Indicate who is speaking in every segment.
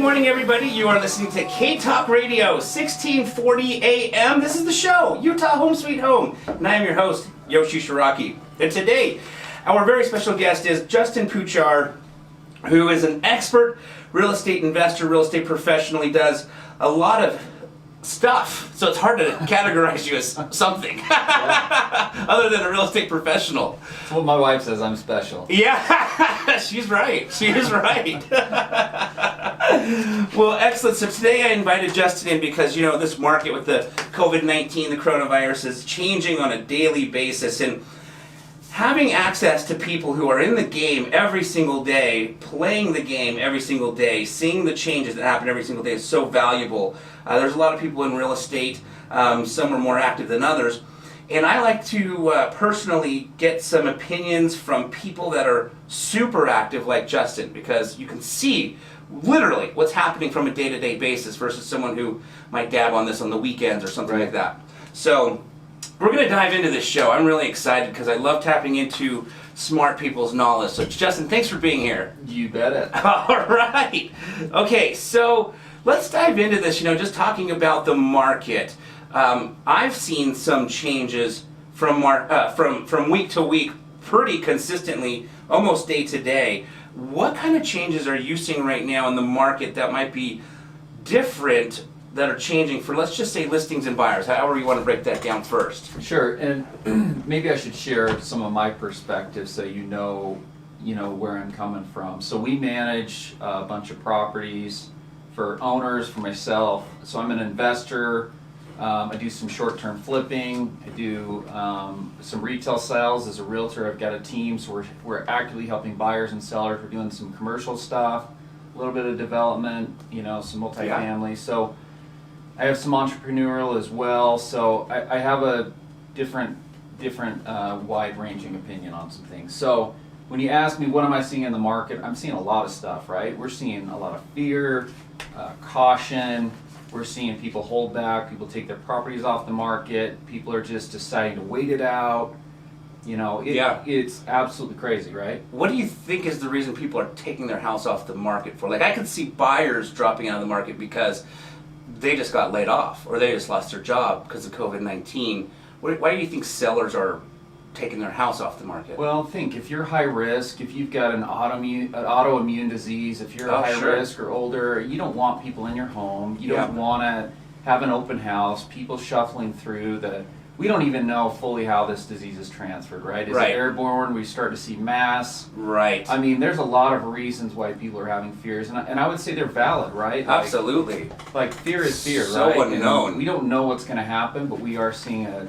Speaker 1: morning, everybody. You are listening to K-Talk Radio, 1640 AM. This is the show, Utah Home Sweet Home. And I am your host, Yoshi Shiraki. And today, our very special guest is Justin Puchar, who is an expert real estate investor, real estate professional. He does a lot of stuff, so it's hard to categorize you as something other than a real estate professional.
Speaker 2: That's what my wife says, I'm special.
Speaker 1: Yeah, she's right. She is right. Well, excellent. So today I invited Justin in because, you know, this market with the Covid-19, the coronavirus, is changing on a daily basis, and having access to people who are in the game every single day, playing the game every single day, seeing the changes that happen every single day is so valuable. There's a lot of people in real estate. Some are more active than others. And I like to personally get some opinions from people that are super active like Justin, because you can see literally what's happening from a day-to-day basis versus someone who might dab on this on the weekends or something like that. So we're going to dive into this show. I'm really excited because I love tapping into smart people's knowledge. So Justin, thanks for being here.
Speaker 2: You bet it.
Speaker 1: All right. Okay, so let's dive into this, you know, just talking about the market. I've seen some changes from week to week pretty consistently, almost day to day. What kind of changes are you seeing right now in the market that might be different, that are changing for, let's just say, listings and buyers? However you want to break that down first.
Speaker 2: Sure, and maybe I should share some of my perspective so you know where I'm coming from. So we manage a bunch of properties for owners, for myself. So I'm an investor. I do some short-term flipping. I do some retail sales as a realtor. I've got a team, so we're actively helping buyers and sellers. We're doing some commercial stuff, a little bit of development, you know, some multifamily. Yeah. So I have some entrepreneurial as well. So I have a different wide-ranging opinion on some things. So when you ask me what am I seeing in the market, I'm seeing a lot of stuff, right? We're seeing a lot of fear, caution. We're seeing people hold back, people take their properties off the market, people are just deciding to wait it out. You know, it's absolutely crazy, right?
Speaker 1: What do you think is the reason people are taking their house off the market for? Like, I could see buyers dropping out of the market because they just got laid off or they just lost their job because of COVID-19. Why do you think sellers are taking their house off the market?
Speaker 2: Well, think, if you're high risk, if you've got an autoimmune disease, if you're high risk or older, you don't want people in your home. You don't want to have an open house, people shuffling through we don't even know fully how this disease is transferred, right? Is it airborne? We start to see mass.
Speaker 1: Right.
Speaker 2: I mean, there's a lot of reasons why people are having fears, and I would say they're valid, right?
Speaker 1: Absolutely.
Speaker 2: Like fear is fear,
Speaker 1: so
Speaker 2: right?
Speaker 1: Unknown.
Speaker 2: And we don't know what's going to happen, but we are seeing a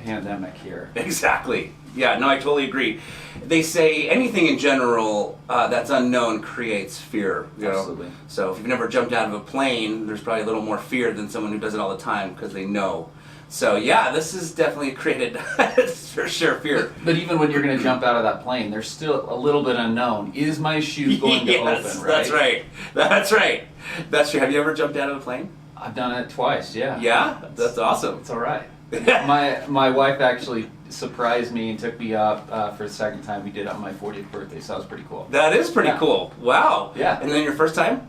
Speaker 2: pandemic here.
Speaker 1: Exactly. Yeah, no, I totally agree. They say anything in general that's unknown creates fear. You know?
Speaker 2: Absolutely.
Speaker 1: So if you've never jumped out of a plane, there's probably a little more fear than someone who does it all the time because they know. So yeah, this has definitely created, for sure, fear.
Speaker 2: But even when you're going to jump out of that plane, there's still a little bit unknown. Is my shoe going to open, right?
Speaker 1: That's right. That's right. That's true. Have you ever jumped out of a plane?
Speaker 2: I've done it twice, yeah.
Speaker 1: Yeah? That's awesome.
Speaker 2: It's all right. My wife actually surprised me and took me up for the second time. We did it on my 40th birthday, so that was pretty cool.
Speaker 1: That is pretty cool. Wow.
Speaker 2: Yeah.
Speaker 1: And then your first time?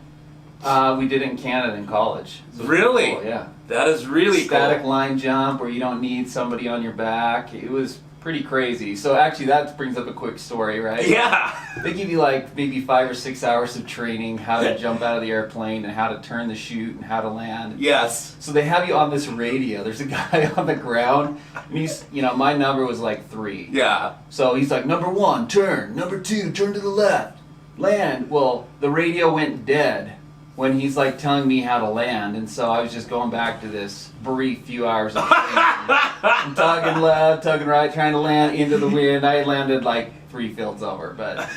Speaker 2: We did it in Canada in college. So
Speaker 1: really?
Speaker 2: Cool, yeah.
Speaker 1: That is really cool.
Speaker 2: Static line jump where you don't need somebody on your back. It was pretty crazy. So actually that brings up a quick story, right?
Speaker 1: Yeah.
Speaker 2: They give you like maybe 5 or 6 hours of training how to jump out of the airplane and how to turn the chute and how to land.
Speaker 1: Yes.
Speaker 2: So they have you on this radio. There's a guy on the ground and he's, you know, my number was like 3.
Speaker 1: Yeah.
Speaker 2: So he's like, number 1, turn. Number 2, turn to the left. Land. Well, the radio went dead when he's like telling me how to land, and so I was just going back to this brief few hours of training. I'm tugging left, tugging right, trying to land into the wind. I landed like 3 fields over, but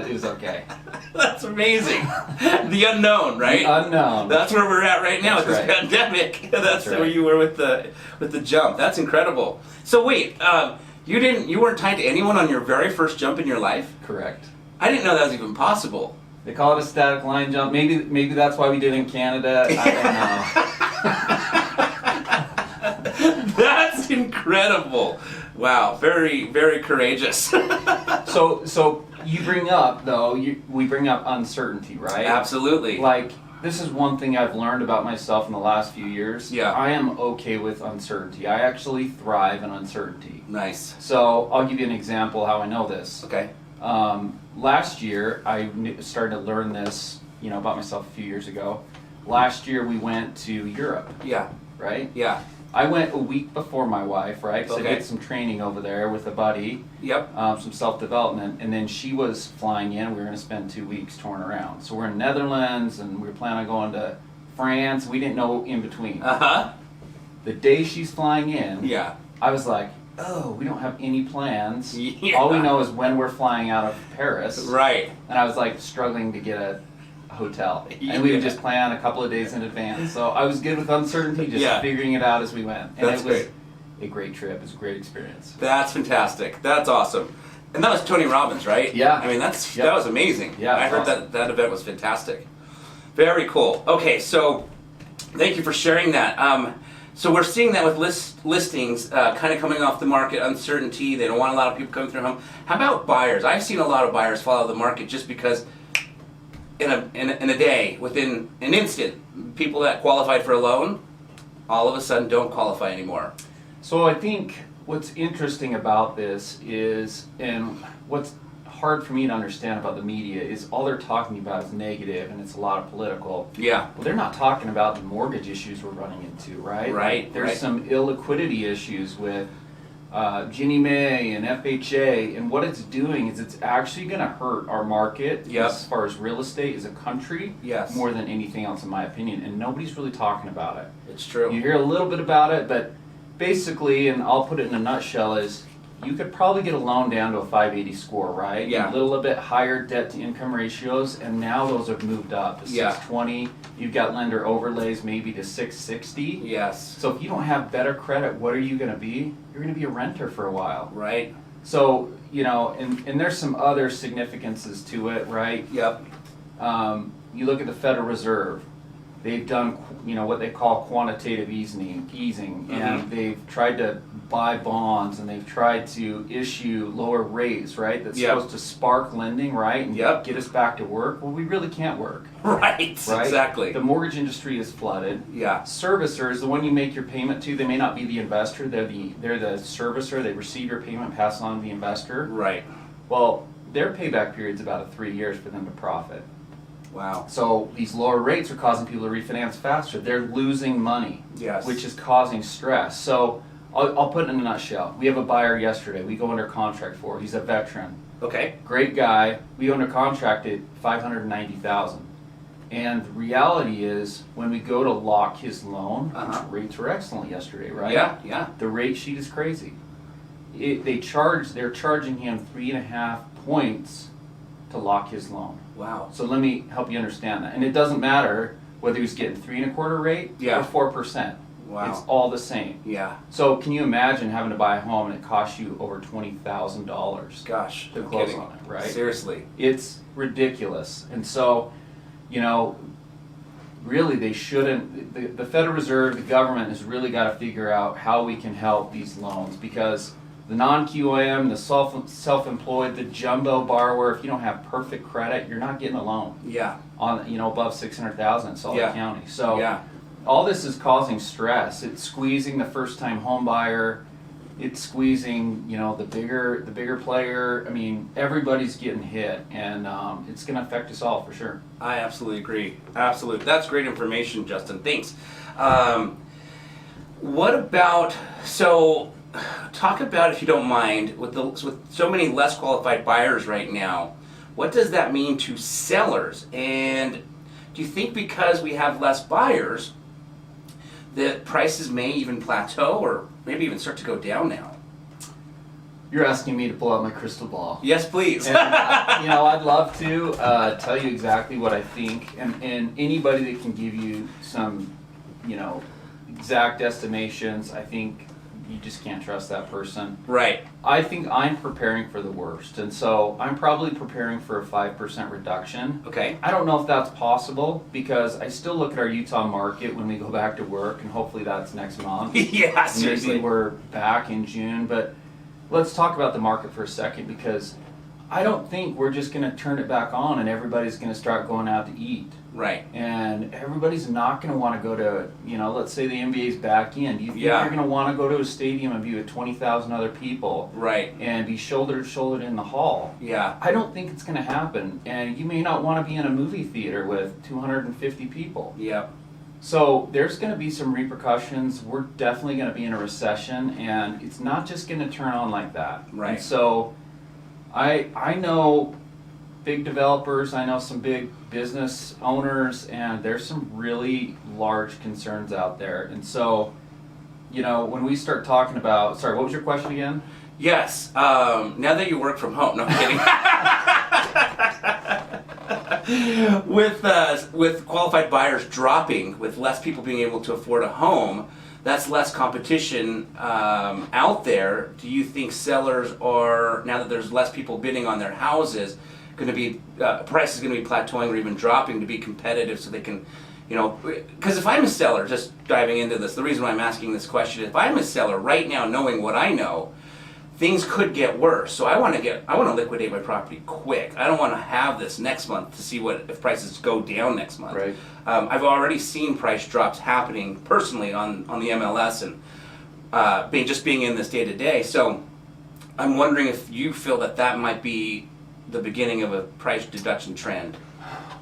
Speaker 2: it was okay.
Speaker 1: That's amazing. The unknown, right?
Speaker 2: The unknown.
Speaker 1: That's where we're at right now with this pandemic. That's where you were with the jump. That's incredible. So wait, you weren't tied to anyone on your very first jump in your life?
Speaker 2: Correct.
Speaker 1: I didn't know that was even possible.
Speaker 2: They call it a static line jump. Maybe that's why we did it in Canada. I don't know.
Speaker 1: That's incredible. Wow, very, very courageous.
Speaker 2: So you bring up though, we bring up uncertainty, right?
Speaker 1: Absolutely.
Speaker 2: Like, this is one thing I've learned about myself in the last few years.
Speaker 1: Yeah.
Speaker 2: I am okay with uncertainty. I actually thrive in uncertainty.
Speaker 1: Nice.
Speaker 2: So I'll give you an example how I know this.
Speaker 1: Okay.
Speaker 2: Last year, I started to learn this, about myself a few years ago. Last year, we went to Europe,
Speaker 1: Yeah.
Speaker 2: right?
Speaker 1: Yeah.
Speaker 2: I went a week before my wife, right? Because
Speaker 1: Okay.
Speaker 2: I did some training over there with a buddy,
Speaker 1: Yep.
Speaker 2: some self-development, and then she was flying in. We were going to spend 2 weeks touring around. So we're in Netherlands, and we were planning on going to France. We didn't know in between.
Speaker 1: Uh-huh.
Speaker 2: The day she's flying in,
Speaker 1: Yeah.
Speaker 2: I was like, oh, we don't have any plans.
Speaker 1: Yeah.
Speaker 2: All we know is when we're flying out of Paris.
Speaker 1: Right.
Speaker 2: And I was like struggling to get a hotel. And we would just plan a couple of days in advance. So I was good with uncertainty, just figuring it out as we went. And
Speaker 1: That's
Speaker 2: it was
Speaker 1: great.
Speaker 2: a great trip. It was a great experience.
Speaker 1: That's fantastic. That's awesome. And that was Tony Robbins, right?
Speaker 2: Yeah.
Speaker 1: I mean, that was amazing.
Speaker 2: Yeah,
Speaker 1: I heard
Speaker 2: awesome.
Speaker 1: that event was fantastic. Very cool. Okay, so thank you for sharing that. So we're seeing that with listings kind of coming off the market, uncertainty. They don't want a lot of people coming through home. How about buyers? I've seen a lot of buyers follow the market just because in a day, within an instant, people that qualified for a loan, all of a sudden don't qualify anymore.
Speaker 2: So I think what's interesting about this is, and what's hard for me to understand about the media, is all they're talking about is negative, and it's a lot of political.
Speaker 1: Yeah.
Speaker 2: Well, they're not talking about the mortgage issues we're running into, right?
Speaker 1: Right,
Speaker 2: There's
Speaker 1: right.
Speaker 2: some illiquidity issues with Ginnie Mae and FHA, and what it's doing is it's actually going to hurt our market
Speaker 1: Yep.
Speaker 2: as far as real estate as a country,
Speaker 1: Yes.
Speaker 2: more than anything else, in my opinion, and nobody's really talking about it.
Speaker 1: It's true.
Speaker 2: You hear a little bit about it, but basically, and I'll put it in a nutshell, is you could probably get a loan down to a 580 score, right?
Speaker 1: Yeah.
Speaker 2: A little bit higher debt to income ratios, and now those have moved up to
Speaker 1: Yeah.
Speaker 2: 620. You've got lender overlays maybe to 660.
Speaker 1: Yes.
Speaker 2: So if you don't have better credit, what are you going to be? You're going to be a renter for a while.
Speaker 1: Right.
Speaker 2: So, and there's some other significances to it, right?
Speaker 1: Yep.
Speaker 2: You look at the Federal Reserve. They've done, what they call quantitative easing, and they've tried to buy bonds, and they've tried to issue lower rates, right? That's
Speaker 1: Yep.
Speaker 2: supposed to spark lending, right? And
Speaker 1: Yep.
Speaker 2: get us back to work. Well, we really can't work,
Speaker 1: Right.
Speaker 2: right?
Speaker 1: Exactly.
Speaker 2: The mortgage industry is flooded.
Speaker 1: Yeah.
Speaker 2: Servicers, the one you make your payment to, they may not be the investor. They're the servicer. They receive your payment, pass it on to the investor.
Speaker 1: Right.
Speaker 2: Well, their payback period's about 3 years for them to profit.
Speaker 1: Wow.
Speaker 2: So these lower rates are causing people to refinance faster. They're losing money,
Speaker 1: Yes.
Speaker 2: which is causing stress. So I'll put it in a nutshell. We have a buyer yesterday. We go under contract for. He's a veteran,
Speaker 1: Okay.
Speaker 2: great guy. We under contracted $590,000. And the reality is, when we go to lock his loan,
Speaker 1: Uh-huh.
Speaker 2: rates were excellent yesterday, right?
Speaker 1: Yeah. Yeah.
Speaker 2: The rate sheet is crazy. They're charging him 3.5 points to lock his loan.
Speaker 1: Wow.
Speaker 2: So let me help you understand that. And it doesn't matter whether he's getting 3.25 rate
Speaker 1: Yeah.
Speaker 2: or 4%.
Speaker 1: Wow.
Speaker 2: It's all the same.
Speaker 1: Yeah.
Speaker 2: So can you imagine having to buy a home and it costs you over $20,000
Speaker 1: Gosh.
Speaker 2: to
Speaker 1: No
Speaker 2: close
Speaker 1: kidding.
Speaker 2: on it, right?
Speaker 1: Seriously.
Speaker 2: It's ridiculous. And so, really they shouldn't, the Federal Reserve, the government has really got to figure out how we can help these loans, because the non-QM, the self-employed, the jumbo borrower, if you don't have perfect credit, you're not getting a loan
Speaker 1: Yeah.
Speaker 2: on, above 600,000 in Salt Lake County. So
Speaker 1: Yeah.
Speaker 2: all this is causing stress. It's squeezing the first-time home buyer. It's squeezing, the bigger player. I mean, everybody's getting hit, and it's going to affect us all for sure.
Speaker 1: I absolutely agree. Absolutely. That's great information, Justin. Thanks. What about, talk about, if you don't mind, with so many less qualified buyers right now, what does that mean to sellers? And do you think because we have less buyers that prices may even plateau or maybe even start to go down now?
Speaker 2: You're asking me to pull out my crystal ball.
Speaker 1: Yes, please.
Speaker 2: And, I'd love to tell you exactly what I think, and anybody that can give you some, exact estimations, I think you just can't trust that person.
Speaker 1: Right.
Speaker 2: I think I'm preparing for the worst, and so I'm probably preparing for a 5% reduction.
Speaker 1: Okay.
Speaker 2: I don't know if that's possible, because I still look at our Utah market when we go back to work, and hopefully that's next month.
Speaker 1: Yeah, seriously.
Speaker 2: Maybe we're back in June, but let's talk about the market for a second, because I don't think we're just going to turn it back on and everybody's going to start going out to eat.
Speaker 1: Right.
Speaker 2: And everybody's not going to want to go to, let's say the NBA's back in. Do you think
Speaker 1: Yeah.
Speaker 2: you're going to want to go to a stadium and be with 20,000 other people?
Speaker 1: Right.
Speaker 2: And be shoulder to shoulder in the hall?
Speaker 1: Yeah.
Speaker 2: I don't think it's going to happen. And you may not want to be in a movie theater with 250 people.
Speaker 1: Yep.
Speaker 2: So there's going to be some repercussions. We're definitely going to be in a recession, and it's not just going to turn on like that.
Speaker 1: Right.
Speaker 2: And so I know big developers, I know some big business owners, and there's some really large concerns out there. And so, when we start talking about, sorry, what was your question again?
Speaker 1: Yes. Now that you work from home, no, I'm kidding. With qualified buyers dropping, with less people being able to afford a home, that's less competition out there. Do you think sellers are, now that there's less people bidding on their houses, going to be price is going to be plateauing or even dropping to be competitive, so they can, because if I'm a seller, just diving into this, the reason why I'm asking this question, if I'm a seller right now, knowing what I know, things could get worse. So I want to liquidate my property quick. I don't want to have this next month to see if prices go down next month.
Speaker 2: Right.
Speaker 1: I've already seen price drops happening personally on the MLS and being in this day to day. So I'm wondering if you feel that might be the beginning of a price deduction trend.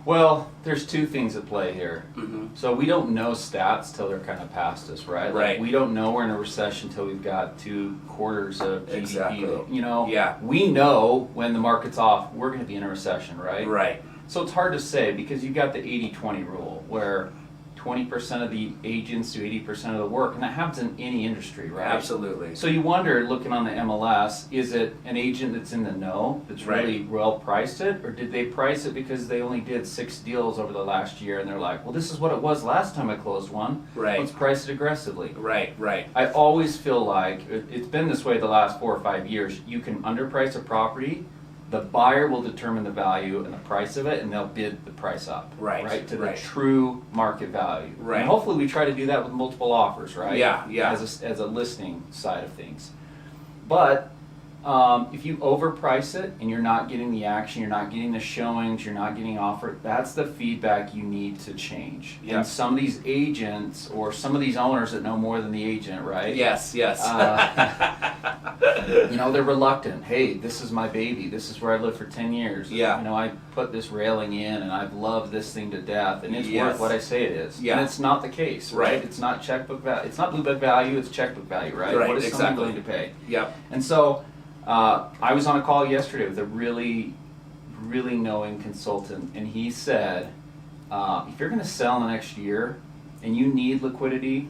Speaker 2: Well, there's two things at play here.
Speaker 1: Mm-hmm.
Speaker 2: So we don't know stats till they're kind of past us, right?
Speaker 1: Right.
Speaker 2: We don't know we're in a recession till we've got 2 quarters of GDP.
Speaker 1: Exactly.
Speaker 2: Yeah. We know when the market's off, we're going to be in a recession, right?
Speaker 1: Right.
Speaker 2: So it's hard to say because you've got the 80-20 rule where 20% of the agents do 80% of the work, and that happens in any industry, right?
Speaker 1: Absolutely.
Speaker 2: So you wonder, looking on the MLS, is it an agent that's in the know that's really well priced it, or did they price it because they only did 6 deals over the last year and they're like, well, this is what it was last time I closed one.
Speaker 1: Right.
Speaker 2: Let's price it aggressively.
Speaker 1: Right.
Speaker 2: I always feel like it's been this way the last 4 or 5 years. You can underprice a property. The buyer will determine the value and the price of it, and they'll bid the price up,
Speaker 1: Right.
Speaker 2: to the true market value.
Speaker 1: Right.
Speaker 2: And hopefully we try to do that with multiple offers, right?
Speaker 1: Yeah.
Speaker 2: As a listing side of things. But if you overprice it and you're not getting the action, you're not getting the showings, you're not getting offer, that's the feedback you need to change.
Speaker 1: Yeah.
Speaker 2: And some of these agents or some of these owners that know more than the agent, right?
Speaker 1: Yes.
Speaker 2: They're reluctant. Hey, this is my baby. This is where I lived for 10 years.
Speaker 1: Yeah.
Speaker 2: I put this railing in and I've loved this thing to death and it's worth what I say it is.
Speaker 1: Yeah.
Speaker 2: And it's not the case, right? It's not checkbook value. It's not blue book value, it's checkbook value, right?
Speaker 1: Right,
Speaker 2: What is someone
Speaker 1: exactly.
Speaker 2: willing to pay?
Speaker 1: Yep.
Speaker 2: And so I was on a call yesterday with a really, really knowing consultant, and he said, if you're going to sell in the next year and you need liquidity,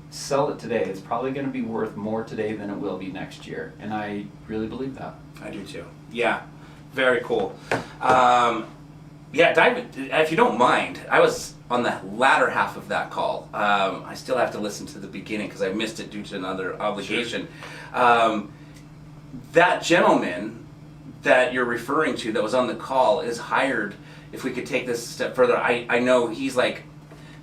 Speaker 2: sell it today. It's probably going to be worth more today than it will be next year. And I really believe that.
Speaker 1: I do too. Yeah. Very cool. If you don't mind, I was on the latter half of that call. I still have to listen to the beginning because I missed it due to another obligation. Sure. That gentleman that you're referring to that was on the call is hired, if we could take this a step further, I know he's like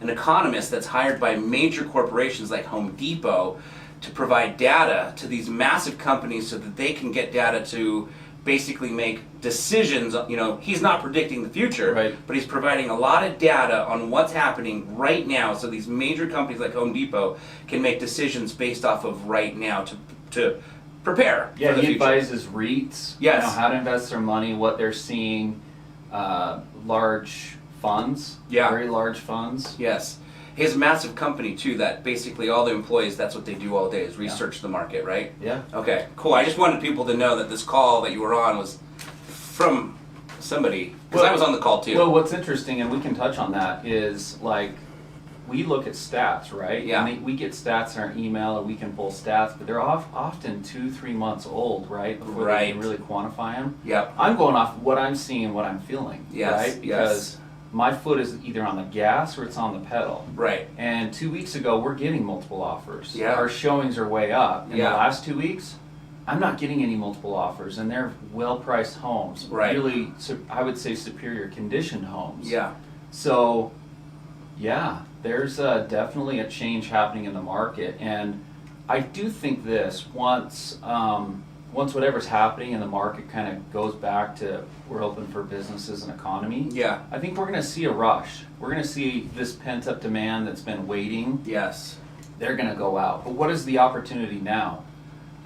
Speaker 1: an economist that's hired by major corporations like Home Depot to provide data to these massive companies so that they can get data to basically make decisions. He's not predicting the future,
Speaker 2: right,
Speaker 1: but he's providing a lot of data on what's happening right now so these major companies like Home Depot can make decisions based off of right now to prepare for the
Speaker 2: he
Speaker 1: future.
Speaker 2: advises REITs,
Speaker 1: Yes.
Speaker 2: how to invest their money, what they're seeing, large funds, very large funds.
Speaker 1: Yes. He has a massive company too that basically all the employees, that's what they do all day is research the market, right?
Speaker 2: Yeah.
Speaker 1: Okay, cool. I just wanted people to know that this call that you were on was from somebody, because I was on the call too.
Speaker 2: Well, what's interesting, and we can touch on that, is we look at stats, right?
Speaker 1: Yeah.
Speaker 2: And we get stats in our email, or we can pull stats, but they're often 2-3 months old, right? Before they can really quantify them.
Speaker 1: Yep.
Speaker 2: I'm going off what I'm seeing, what I'm feeling, right? Because my foot is either on the gas or it's on the pedal.
Speaker 1: Right.
Speaker 2: And 2 weeks ago, we're getting multiple offers.
Speaker 1: Yeah.
Speaker 2: Our showings are way up. In
Speaker 1: Yeah.
Speaker 2: the last 2 weeks, I'm not getting any multiple offers, and they're well-priced homes.
Speaker 1: Right.
Speaker 2: Really, I would say superior conditioned homes.
Speaker 1: Yeah.
Speaker 2: So, yeah, there's definitely a change happening in the market, and I do think this once once whatever's happening and the market kind of goes back to we're open for businesses and economy,
Speaker 1: Yeah.
Speaker 2: I think we're going to see a rush. We're going to see this pent-up demand that's been waiting.
Speaker 1: Yes.
Speaker 2: They're going to go out. But what is the opportunity now?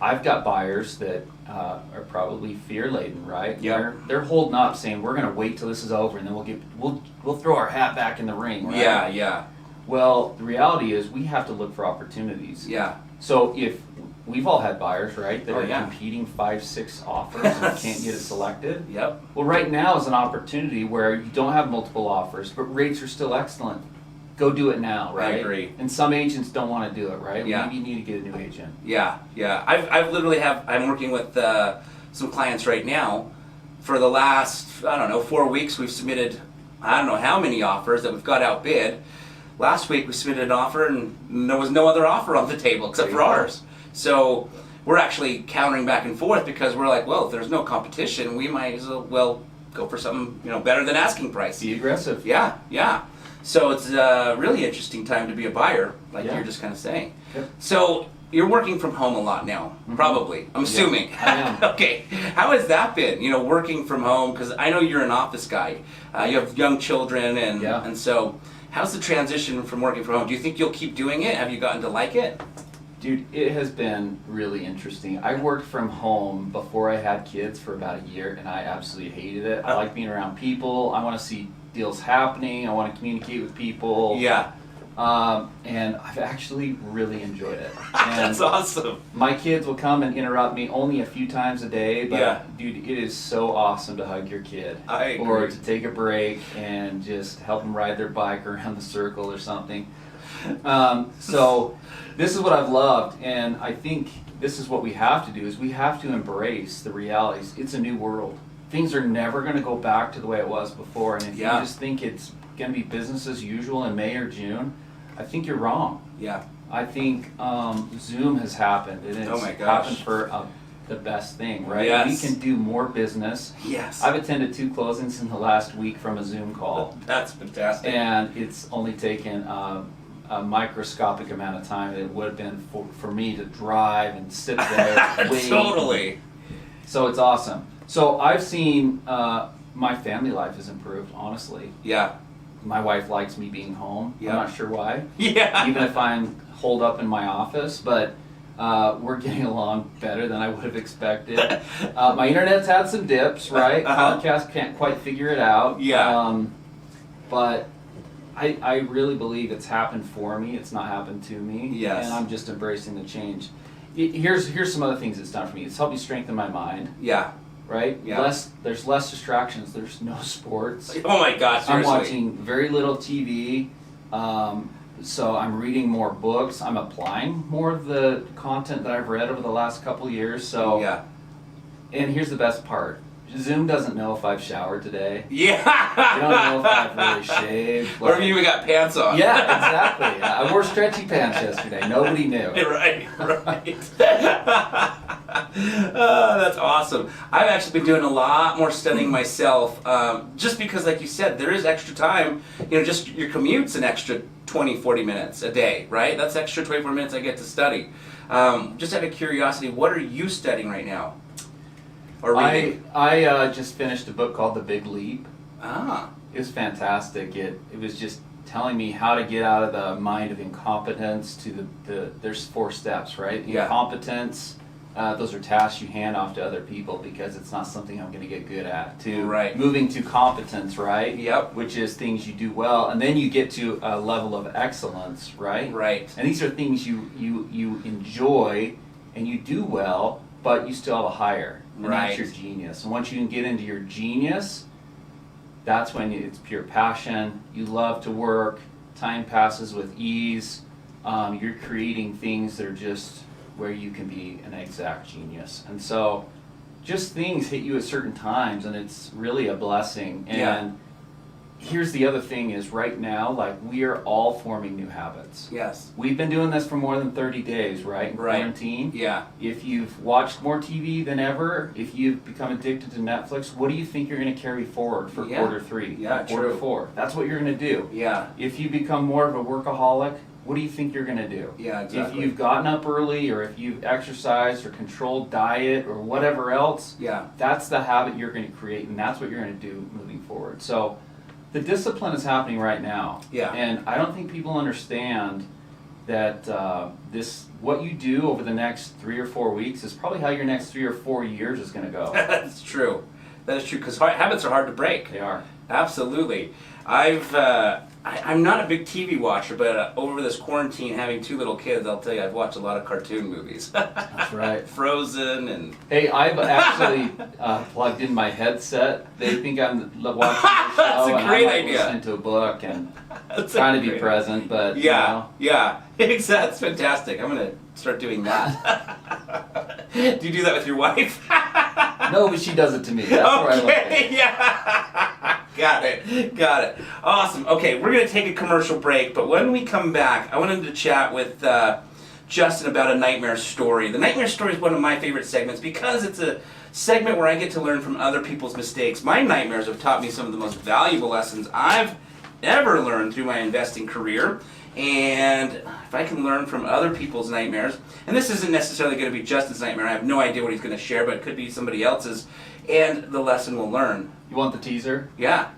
Speaker 2: I've got buyers that are probably fear-laden, right?
Speaker 1: Yeah.
Speaker 2: They're holding up, saying we're going to wait till this is over and then we'll throw our hat back in the ring, right?
Speaker 1: Yeah, yeah.
Speaker 2: Well, the reality is we have to look for opportunities.
Speaker 1: Yeah.
Speaker 2: So if we've all had buyers, right, that
Speaker 1: Oh,
Speaker 2: are
Speaker 1: yeah.
Speaker 2: competing 5-6 offers and can't get it selected.
Speaker 1: Yep.
Speaker 2: Well, right now is an opportunity where you don't have multiple offers, but rates are still excellent. Go do it now, right?
Speaker 1: I agree.
Speaker 2: And some agents don't want to do it, right?
Speaker 1: Yeah.
Speaker 2: Maybe you need to get a new agent.
Speaker 1: Yeah, yeah. I've literally I'm working with some clients right now. For the last, I don't know, 4 weeks, we've submitted, I don't know how many offers that we've got outbid. Last week we submitted an offer and there was no other offer on the table except for ours. So we're actually countering back and forth because we're like, well, if there's no competition, we might as well go for something, better than asking price.
Speaker 2: Be aggressive.
Speaker 1: Yeah, yeah. So it's a really interesting time to be a buyer, like
Speaker 2: Yeah.
Speaker 1: you're just kind of saying.
Speaker 2: Yep.
Speaker 1: So you're working from home a lot now, probably. I'm assuming.
Speaker 2: I am.
Speaker 1: Okay. How has that been? Working from home, because I know you're an office guy. You have young children, and so how's the transition from working from home? Do you think you'll keep doing it? Have you gotten to like it?
Speaker 2: Dude, it has been really interesting. I worked from home before I had kids for about a year, and I absolutely hated it. I like being around people. I want to see deals happening. I want to communicate with people.
Speaker 1: Yeah.
Speaker 2: And I've actually really enjoyed it. And
Speaker 1: That's awesome.
Speaker 2: my kids will come and interrupt me only a few times a day, but
Speaker 1: Yeah.
Speaker 2: dude, it is so awesome to hug your kid.
Speaker 1: I agree.
Speaker 2: Or to take a break and just help them ride their bike around the circle or something. So this is what I've loved, and I think this is what we have to do, is we have to embrace the realities. It's a new world. Things are never going to go back to the way it was before, and if you just think it's going to be business as usual in May or June, I think you're wrong.
Speaker 1: Yeah.
Speaker 2: I think Zoom has happened, and it's
Speaker 1: Oh my gosh.
Speaker 2: happened for the best thing, right?
Speaker 1: Yes.
Speaker 2: We can do more business.
Speaker 1: Yes.
Speaker 2: I've attended 2 closings in the last week from a Zoom call.
Speaker 1: That's fantastic.
Speaker 2: And it's only taken a microscopic amount of time that it would have been for me to drive and sit there, wait.
Speaker 1: Totally.
Speaker 2: So it's awesome. So I've seen my family life has improved, honestly.
Speaker 1: Yeah.
Speaker 2: My wife likes me being home.
Speaker 1: Yeah.
Speaker 2: I'm not sure why.
Speaker 1: Yeah.
Speaker 2: Even if I'm holed up in my office, but we're getting along better than I would have expected. My internet's had some dips, right? Comcast can't quite figure it out.
Speaker 1: Yeah.
Speaker 2: But I really believe it's happened for me. It's not happened to me.
Speaker 1: Yes.
Speaker 2: And I'm just embracing the change. Here's some other things it's done for me. It's helped me strengthen my mind,
Speaker 1: Yeah.
Speaker 2: right?
Speaker 1: Yeah.
Speaker 2: There's less distractions. There's no sports.
Speaker 1: Oh my gosh,
Speaker 2: I'm
Speaker 1: seriously.
Speaker 2: watching very little TV. So I'm reading more books. I'm applying more of the content that I've read over the last couple years. So
Speaker 1: Yeah.
Speaker 2: And here's the best part. Zoom doesn't know if I've showered today.
Speaker 1: Yeah.
Speaker 2: They don't know if I've really shaved.
Speaker 1: Or if you even got pants on.
Speaker 2: Yeah, exactly. I wore stretchy pants yesterday. Nobody knew.
Speaker 1: Right, right. Oh, that's awesome. I've actually been doing a lot more studying myself, just because, like you said, there is extra time. Just your commute's an extra 20, 40 minutes a day, right? That's extra 24 minutes I get to study. Just out of curiosity, what are you studying right now? Or reading?
Speaker 2: I just finished a book called The Big Leap.
Speaker 1: Ah.
Speaker 2: It was fantastic. It was just telling me how to get out of the mind of incompetence to there's 4 steps, right?
Speaker 1: Yeah.
Speaker 2: Incompetence, those are tasks you hand off to other people because it's not something I'm going to get good at. To
Speaker 1: Right.
Speaker 2: moving to competence, right?
Speaker 1: Yep.
Speaker 2: Which is things you do well, and then you get to a level of excellence, right?
Speaker 1: Right.
Speaker 2: And these are things you enjoy and you do well, but you still have a higher. And
Speaker 1: Right.
Speaker 2: that's your genius. And once you can get into your genius, that's when it's pure passion. You love to work. Time passes with ease. You're creating things that are just where you can be an exact genius. And so just things hit you at certain times, and it's really a blessing. And
Speaker 1: Yeah.
Speaker 2: here's the other thing is right now, like, we are all forming new habits.
Speaker 1: Yes.
Speaker 2: We've been doing this for more than 30 days, right? In
Speaker 1: Right.
Speaker 2: quarantine.
Speaker 1: Yeah.
Speaker 2: If you've watched more TV than ever, if you've become addicted to Netflix, what do you think you're going to carry forward for
Speaker 1: Yeah.
Speaker 2: quarter 3?
Speaker 1: Yeah,
Speaker 2: quarter
Speaker 1: true.
Speaker 2: 4? That's what you're going to do.
Speaker 1: Yeah.
Speaker 2: If you become more of a workaholic, what do you think you're going to do?
Speaker 1: Yeah, exactly.
Speaker 2: If you've gotten up early, or if you've exercised or controlled diet or whatever else, that's the habit you're going to create, and that's what you're going to do moving forward. So the discipline is happening right now.
Speaker 1: Yeah.
Speaker 2: And I don't think people understand that what you do over the next 3 or 4 weeks is probably how your next 3 or 4 years is going to go.
Speaker 1: That's true. That is true, because habits are hard to break.
Speaker 2: They are.
Speaker 1: Absolutely. I'm not a big TV watcher, but over this quarantine, having 2 little kids, I'll tell you, I've watched a lot of cartoon movies.
Speaker 2: That's right.
Speaker 1: Frozen and...
Speaker 2: Hey, I've actually plugged in my headset. They think I'm watching the show,
Speaker 1: That's a
Speaker 2: and
Speaker 1: great
Speaker 2: I'm like
Speaker 1: idea.
Speaker 2: listening to a book and trying to be present, but
Speaker 1: yeah, that's fantastic. I'm going to start doing that. Do you do that with your wife?
Speaker 2: No, but she does it to me. That's where I look at it.
Speaker 1: Yeah. Got it. Awesome. Okay, we're going to take a commercial break, but when we come back, I wanted to chat with Justin about a nightmare story. The nightmare story is one of my favorite segments because it's a segment where I get to learn from other people's mistakes. My nightmares have taught me some of the most valuable lessons I've ever learned through my investing career. And if I can learn from other people's nightmares, and this isn't necessarily going to be Justin's nightmare, I have no idea what he's going to share, but it could be somebody else's, and the lesson we'll learn.
Speaker 2: You want the teaser?
Speaker 1: Yeah.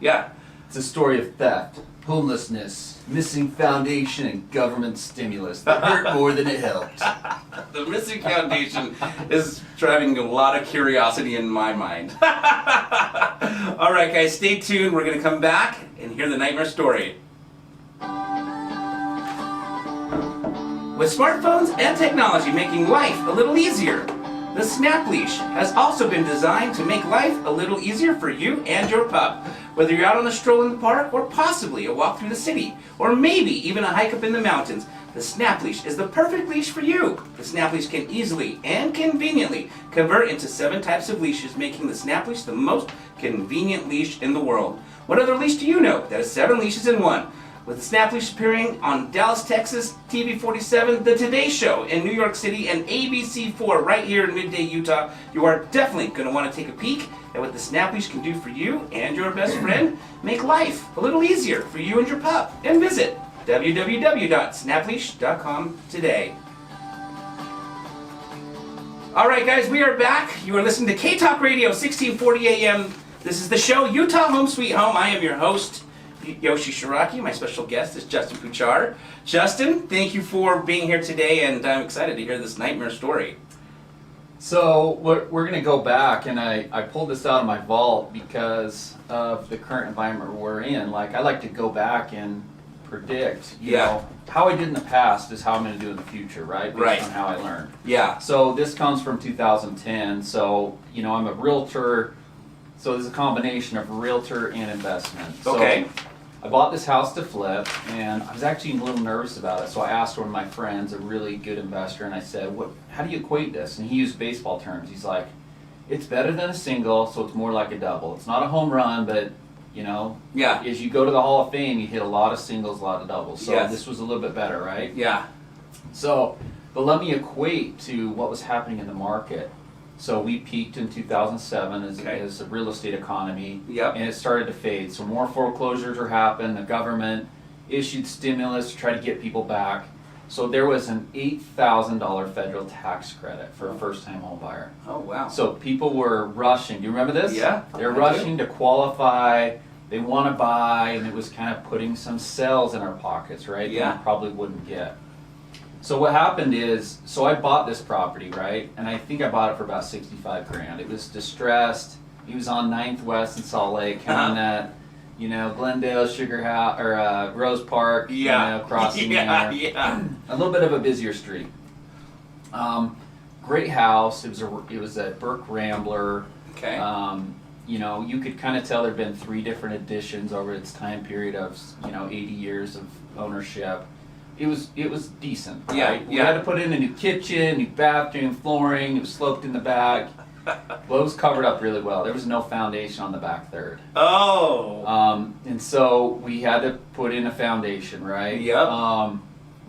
Speaker 2: It's a story of theft, homelessness, missing foundation, and government stimulus that hurt more than it helped.
Speaker 1: The missing foundation is driving a lot of curiosity in my mind. All right, guys, stay tuned. We're going to come back and hear the nightmare story. With smartphones and technology making life a little easier, the Snap Leash has also been designed to make life a little easier for you and your pup. Whether you're out on a stroll in the park, or possibly a walk through the city, or maybe even a hike up in the mountains, the Snap Leash is the perfect leash for you. The Snap Leash can easily and conveniently convert into 7 types of leashes, making the Snap Leash the most convenient leash in the world. What other leash do you know that has 7 leashes in one? With the Snap Leash appearing on Dallas, Texas, TV 47, The Today Show in New York City, and ABC4 right here in Midday, Utah, you are definitely going to want to take a peek at what the Snap Leash can do for you and your best friend. Make life a little easier for you and your pup. And visit www.snapleash.com today. All right, guys, we are back. You are listening to K-Talk Radio, 1640 AM. This is the show, Utah Home Sweet Home. I am your host, Yoshi Shiraki. My special guest is Justin Puchar. Justin, thank you for being here today, and I'm excited to hear this nightmare story.
Speaker 2: So we're going to go back, and I pulled this out of my vault because of the current environment we're in. Like, I like to go back and predict, you know, how I did in the past is how I'm going to do in the future, right? Based on how I learned.
Speaker 1: Yeah.
Speaker 2: So this comes from 2010. So, you know, I'm a realtor. So there's a combination of realtor and investment.
Speaker 1: Okay.
Speaker 2: So I bought this house to flip, and I was actually a little nervous about it. So I asked one of my friends, a really good investor, and I said, how do you equate this? And he used baseball terms. He's like, it's better than a single, so it's more like a double. It's not a home run, but, you know, as you go to the Hall of Fame, you hit a lot of singles, a lot of doubles. So this was a little bit better, right?
Speaker 1: Yeah.
Speaker 2: So, but let me equate to what was happening in the market. So we peaked in 2007 as a real estate economy, and it started to fade. So more foreclosures were happening. The government issued stimulus to try to get people back. So there was an $8,000 federal tax credit for a first-time home buyer.
Speaker 1: Oh, wow.
Speaker 2: So people were rushing. Do you remember this?
Speaker 1: Yeah.
Speaker 2: They're rushing to qualify. They want to buy, and it was kind of putting some sales in our pockets, right?
Speaker 1: Yeah.
Speaker 2: That we probably wouldn't get. So what happened is, so I bought this property, right? And I think I bought it for about 65 grand. It was distressed. It was on 9th West in Salt Lake, kind of that, you know, Glendale, Sugar House, or Rose Park, you know, crossing there.
Speaker 1: Yeah.
Speaker 2: A little bit of a busier street. Great house. It was a Burke Rambler.
Speaker 1: Okay.
Speaker 2: You know, you could kind of tell there'd been 3 different additions over its time period of, you know, 80 years of ownership. It was decent, right? We had to put in a new kitchen, new bathroom, flooring. It was sloped in the back. Well, it was covered up really well. There was no foundation on the back third.
Speaker 1: Oh.
Speaker 2: And so we had to put in a foundation, right?
Speaker 1: Yep.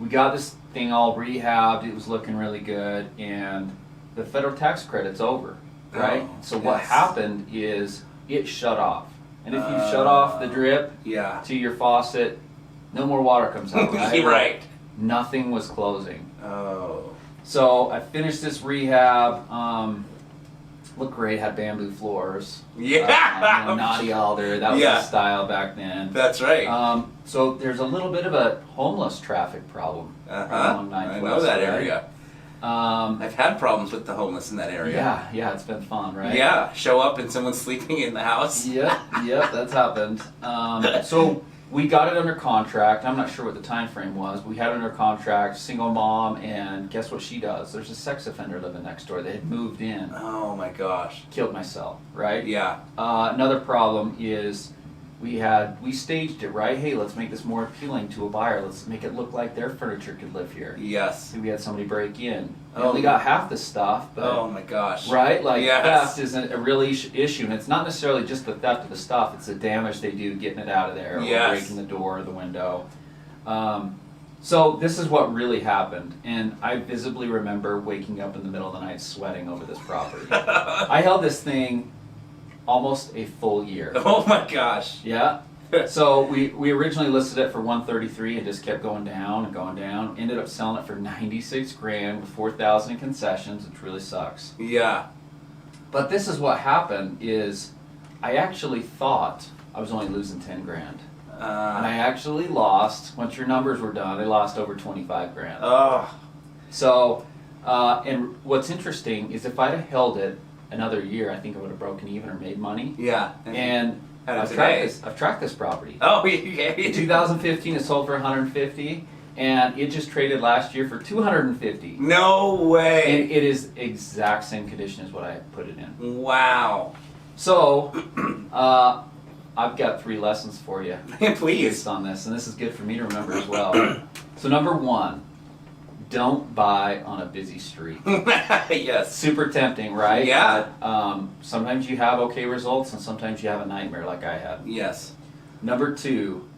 Speaker 2: We got this thing all rehabbed. It was looking really good, and the federal tax credit's over, right? So what happened is it shut off. And if you shut off the drip to your faucet, no more water comes out, right?
Speaker 1: Right.
Speaker 2: Nothing was closing.
Speaker 1: Oh.
Speaker 2: So I finished this rehab. Looked great, had bamboo floors.
Speaker 1: Yeah.
Speaker 2: Naughty alder, that was
Speaker 1: Yeah.
Speaker 2: the style back then.
Speaker 1: That's right.
Speaker 2: So there's a little bit of a homeless traffic problem along
Speaker 1: I
Speaker 2: 9th
Speaker 1: know
Speaker 2: West,
Speaker 1: that
Speaker 2: right?
Speaker 1: area. I've had problems with the homeless in that area.
Speaker 2: Yeah, it's been fun, right?
Speaker 1: Yeah, show up and someone's sleeping in the house.
Speaker 2: Yep, that's happened. So we got it under contract. I'm not sure what the time frame was. But we had it under contract, single mom, and guess what she does? There's a sex offender living next door. They had moved in.
Speaker 1: Oh my gosh.
Speaker 2: Killed myself, right?
Speaker 1: Yeah.
Speaker 2: Another problem is we staged it, right? Hey, let's make this more appealing to a buyer. Let's make it look like their furniture could live here.
Speaker 1: Yes.
Speaker 2: We had somebody break in. We
Speaker 1: Oh.
Speaker 2: only got half the stuff, but
Speaker 1: Oh my gosh.
Speaker 2: right? Like
Speaker 1: Yes.
Speaker 2: theft isn't a real issue, and it's not necessarily just the theft of the stuff, it's the damage they do getting it out of there, or
Speaker 1: Yes.
Speaker 2: breaking the door or the window. So this is what really happened, and I visibly remember waking up in the middle of the night sweating over this property. I held this thing almost a full year.
Speaker 1: Oh my gosh.
Speaker 2: Yeah. So we originally listed it for 133 and just kept going down and going down. Ended up selling it for 96 grand with 4,000 in concessions, which really sucks.
Speaker 1: Yeah.
Speaker 2: But this is what happened is I actually thought I was only losing 10 grand. And I actually lost, once your numbers were done, I lost over 25 grand.
Speaker 1: Oh.
Speaker 2: So, and what's interesting is if I'd have held it another year, I think I would have broken even or made money.
Speaker 1: Yeah.
Speaker 2: And I've tracked this property.
Speaker 1: Oh,
Speaker 2: In
Speaker 1: yeah.
Speaker 2: 2015, it sold for 150, and it just traded last year for 250.
Speaker 1: No way.
Speaker 2: And it is exact same condition as what I put it in.
Speaker 1: Wow.
Speaker 2: So, I've got 3 lessons for you
Speaker 1: Please.
Speaker 2: based on this, and this is good for me to remember as well. So, number 1, don't buy on a busy street.
Speaker 1: Yes.
Speaker 2: Super tempting, right?
Speaker 1: Yeah.
Speaker 2: But, sometimes you have okay results, and sometimes you have a nightmare like I had.
Speaker 1: Yes.
Speaker 2: Number 2,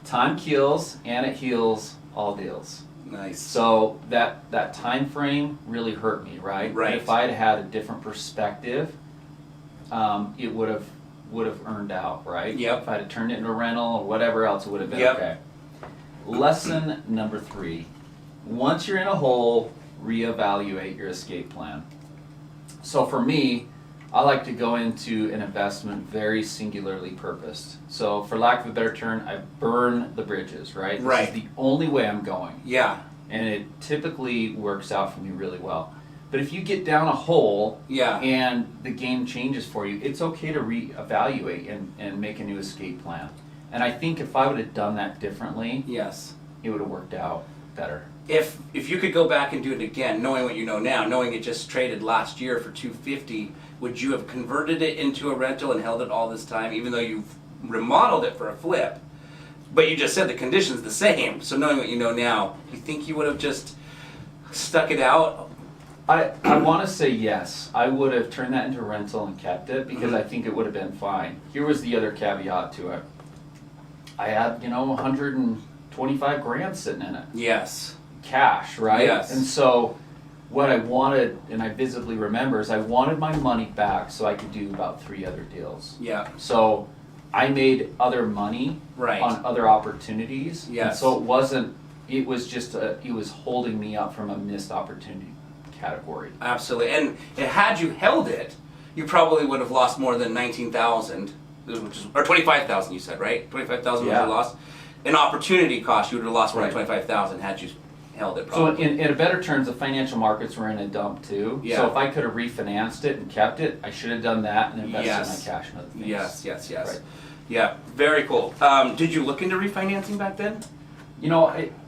Speaker 2: time kills and it heals all deals.
Speaker 1: Nice.
Speaker 2: So that time frame really hurt me, right?
Speaker 1: Right.
Speaker 2: But if I had had a different perspective, it would have earned out, right?
Speaker 1: Yep.
Speaker 2: If I had turned it into a rental or whatever else, it would have been
Speaker 1: Yep.
Speaker 2: okay. Lesson number 3: once you're in a hole, reevaluate your escape plan. So for me, I like to go into an investment very singularly purposed. So for lack of a better term, I burn the bridges, right?
Speaker 1: Right.
Speaker 2: This is the only way I'm going.
Speaker 1: Yeah.
Speaker 2: And it typically works out for me really well. But if you get down a hole
Speaker 1: Yeah.
Speaker 2: and the game changes for you, it's okay to reevaluate and make a new escape plan. And I think if I would have done that differently,
Speaker 1: Yes.
Speaker 2: it would have worked out better.
Speaker 1: If you could go back and do it again, knowing what you know now, knowing it just traded last year for 250, would you have converted it into a rental and held it all this time, even though you've remodeled it for a flip? But you just said the condition's the same. So knowing what you know now, you think you would have just stuck it out?
Speaker 2: I want to say yes. I would have turned that into a rental and kept it because I think it would have been fine. Here was the other caveat to it. I had, 125 grand sitting in it.
Speaker 1: Yes.
Speaker 2: Cash, right?
Speaker 1: Yes.
Speaker 2: And so what I wanted, and I visibly remember, is I wanted my money back so I could do about 3 other deals.
Speaker 1: Yeah.
Speaker 2: So I made other money
Speaker 1: Right.
Speaker 2: on other opportunities.
Speaker 1: Yes.
Speaker 2: And so it was just, it was holding me up from a missed opportunity category.
Speaker 1: Absolutely. And had you held it, you probably would have lost more than 19,000, or 25,000 you said, right? 25,000
Speaker 2: Yeah.
Speaker 1: would have lost. An opportunity cost, you would have lost more than
Speaker 2: Right.
Speaker 1: 25,000 had you held it
Speaker 2: So
Speaker 1: probably.
Speaker 2: in a better terms, the financial markets were in a dump too.
Speaker 1: Yeah.
Speaker 2: So if I could have refinanced it and kept it, I should have done that and invested
Speaker 1: Yes.
Speaker 2: my cash in other things.
Speaker 1: Yes.
Speaker 2: Right.
Speaker 1: Yeah, very cool. Did you look into refinancing back then?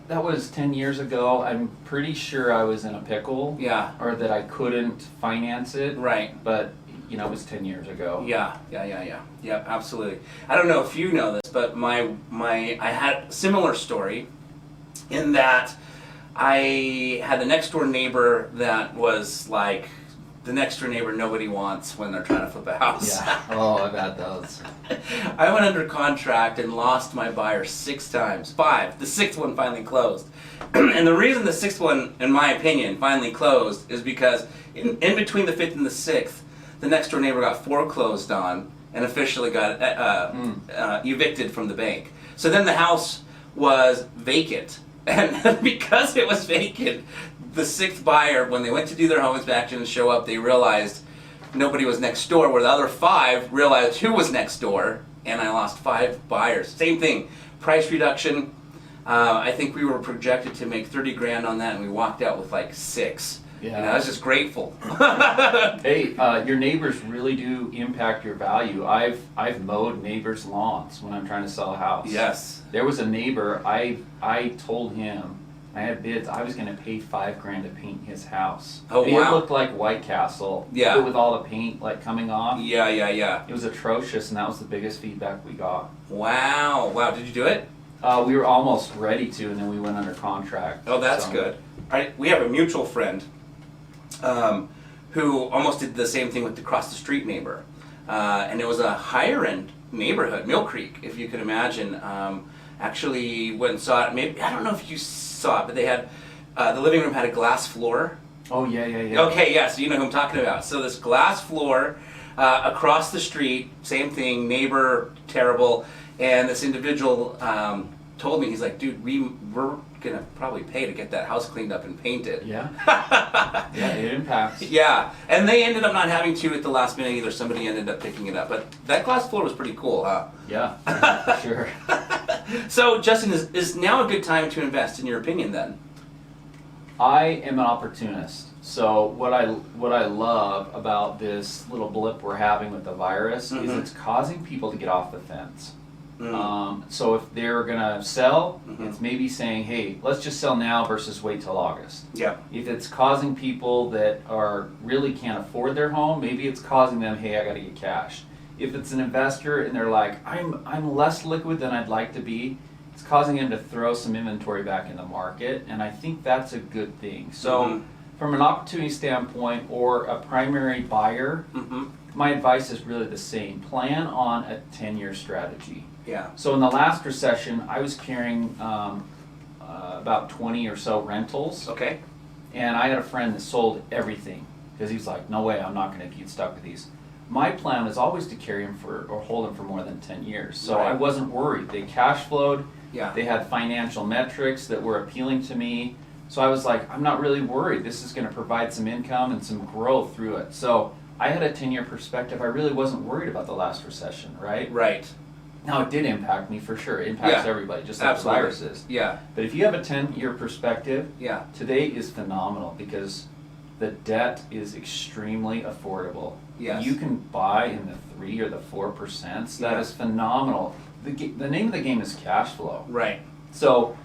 Speaker 2: That was 10 years ago. I'm pretty sure I was in a pickle.
Speaker 1: Yeah.
Speaker 2: Or that I couldn't finance it.
Speaker 1: Right.
Speaker 2: But, it was 10 years ago.
Speaker 1: Yeah, absolutely. I don't know if you know this, but I had a similar story in that I had the next door neighbor that was like the next door neighbor nobody wants when they're trying to flip a house.
Speaker 2: Yeah. Oh, I've had those.
Speaker 1: I went under contract and lost my buyer 6 times. 5. The 6th one finally closed. And the reason the 6th one, in my opinion, finally closed is because in between the 5th and the 6th, the next door neighbor got foreclosed on and officially got evicted from the bank. So then the house was vacant And because it was vacant, the sixth buyer, when they went to do their home inspection and show up, they realized nobody was next door, where the other 5 realized who was next door, and I lost 5 buyers. Same thing, price reduction. I think we were projected to make 30 grand on that, and we walked out with like 6.
Speaker 2: Yeah.
Speaker 1: And I was just grateful.
Speaker 2: Hey, your neighbors really do impact your value. I've mowed neighbors' lawns when I'm trying to sell a house.
Speaker 1: Yes.
Speaker 2: There was a neighbor, I told him, I had bids, I was gonna pay 5 grand to paint his house.
Speaker 1: Oh,
Speaker 2: It
Speaker 1: wow.
Speaker 2: looked like White Castle.
Speaker 1: Yeah.
Speaker 2: With all the paint like coming off.
Speaker 1: Yeah.
Speaker 2: It was atrocious, and that was the biggest feedback we got.
Speaker 1: Wow. Did you do it?
Speaker 2: We were almost ready to, and then we went under contract.
Speaker 1: Oh, that's good. All right, we have a mutual friend who almost did the same thing with the across the street neighbor, and it was a higher end neighborhood, Mill Creek, if you could imagine. Actually went and saw it. Maybe I don't know if you saw it, but they had the living room had a glass floor.
Speaker 2: Oh yeah.
Speaker 1: Okay, yeah, so you know who I'm talking about. So this glass floor across the street, same thing, neighbor, terrible. And this individual told me, he's like, dude, we're gonna probably pay to get that house cleaned up and painted.
Speaker 2: Yeah. Yeah, it impacts.
Speaker 1: Yeah, and they ended up not having to at the last minute either. Somebody ended up picking it up. But that glass floor was pretty cool, huh?
Speaker 2: Yeah, for sure.
Speaker 1: So, Justin, is now a good time to invest, in your opinion, then?
Speaker 2: I am an opportunist. So what I love about this little blip we're having with the virus is it's causing people to get off the fence. So if they're gonna sell, it's maybe saying, hey, let's just sell now versus wait till August.
Speaker 1: Yeah.
Speaker 2: If it's causing people that really can't afford their home, maybe it's causing them, hey, I gotta get cash. If it's an investor and they're like, I'm less liquid than I'd like to be, it's causing them to throw some inventory back in the market, and I think that's a good thing. So from an opportunity standpoint or a primary buyer, my advice is really the same. Plan on a 10-year strategy.
Speaker 1: Yeah.
Speaker 2: So in the last recession, I was carrying about 20 or so rentals.
Speaker 1: Okay.
Speaker 2: And I had a friend that sold everything because he's like, no way, I'm not going to get stuck with these. My plan was always to carry them or hold them for more than 10 years. So I wasn't worried. They cash flowed.
Speaker 1: Yeah.
Speaker 2: They had financial metrics that were appealing to me. So I was like, I'm not really worried. This is going to provide some income and some growth through it. So I had a 10-year perspective. I really wasn't worried about the last recession, right?
Speaker 1: Right.
Speaker 2: Now, it did impact me for sure. It impacts everybody, just like the virus is.
Speaker 1: Yeah.
Speaker 2: But if you have a 10-year perspective,
Speaker 1: Yeah.
Speaker 2: today is phenomenal because the debt is extremely affordable.
Speaker 1: Yes.
Speaker 2: You can buy in the 3 or the 4%. That is phenomenal. The name of the game is cash flow.
Speaker 1: Right.
Speaker 2: So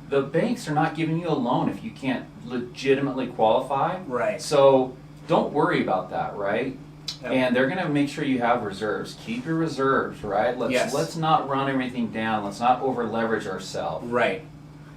Speaker 2: the banks are not giving you a loan if you can't legitimately qualify.
Speaker 1: Right.
Speaker 2: So don't worry about that, right?
Speaker 1: Yep.
Speaker 2: And they're going to make sure you have reserves. Keep your reserves, right? Let's not run everything down. Let's not over leverage ourselves.
Speaker 1: Right.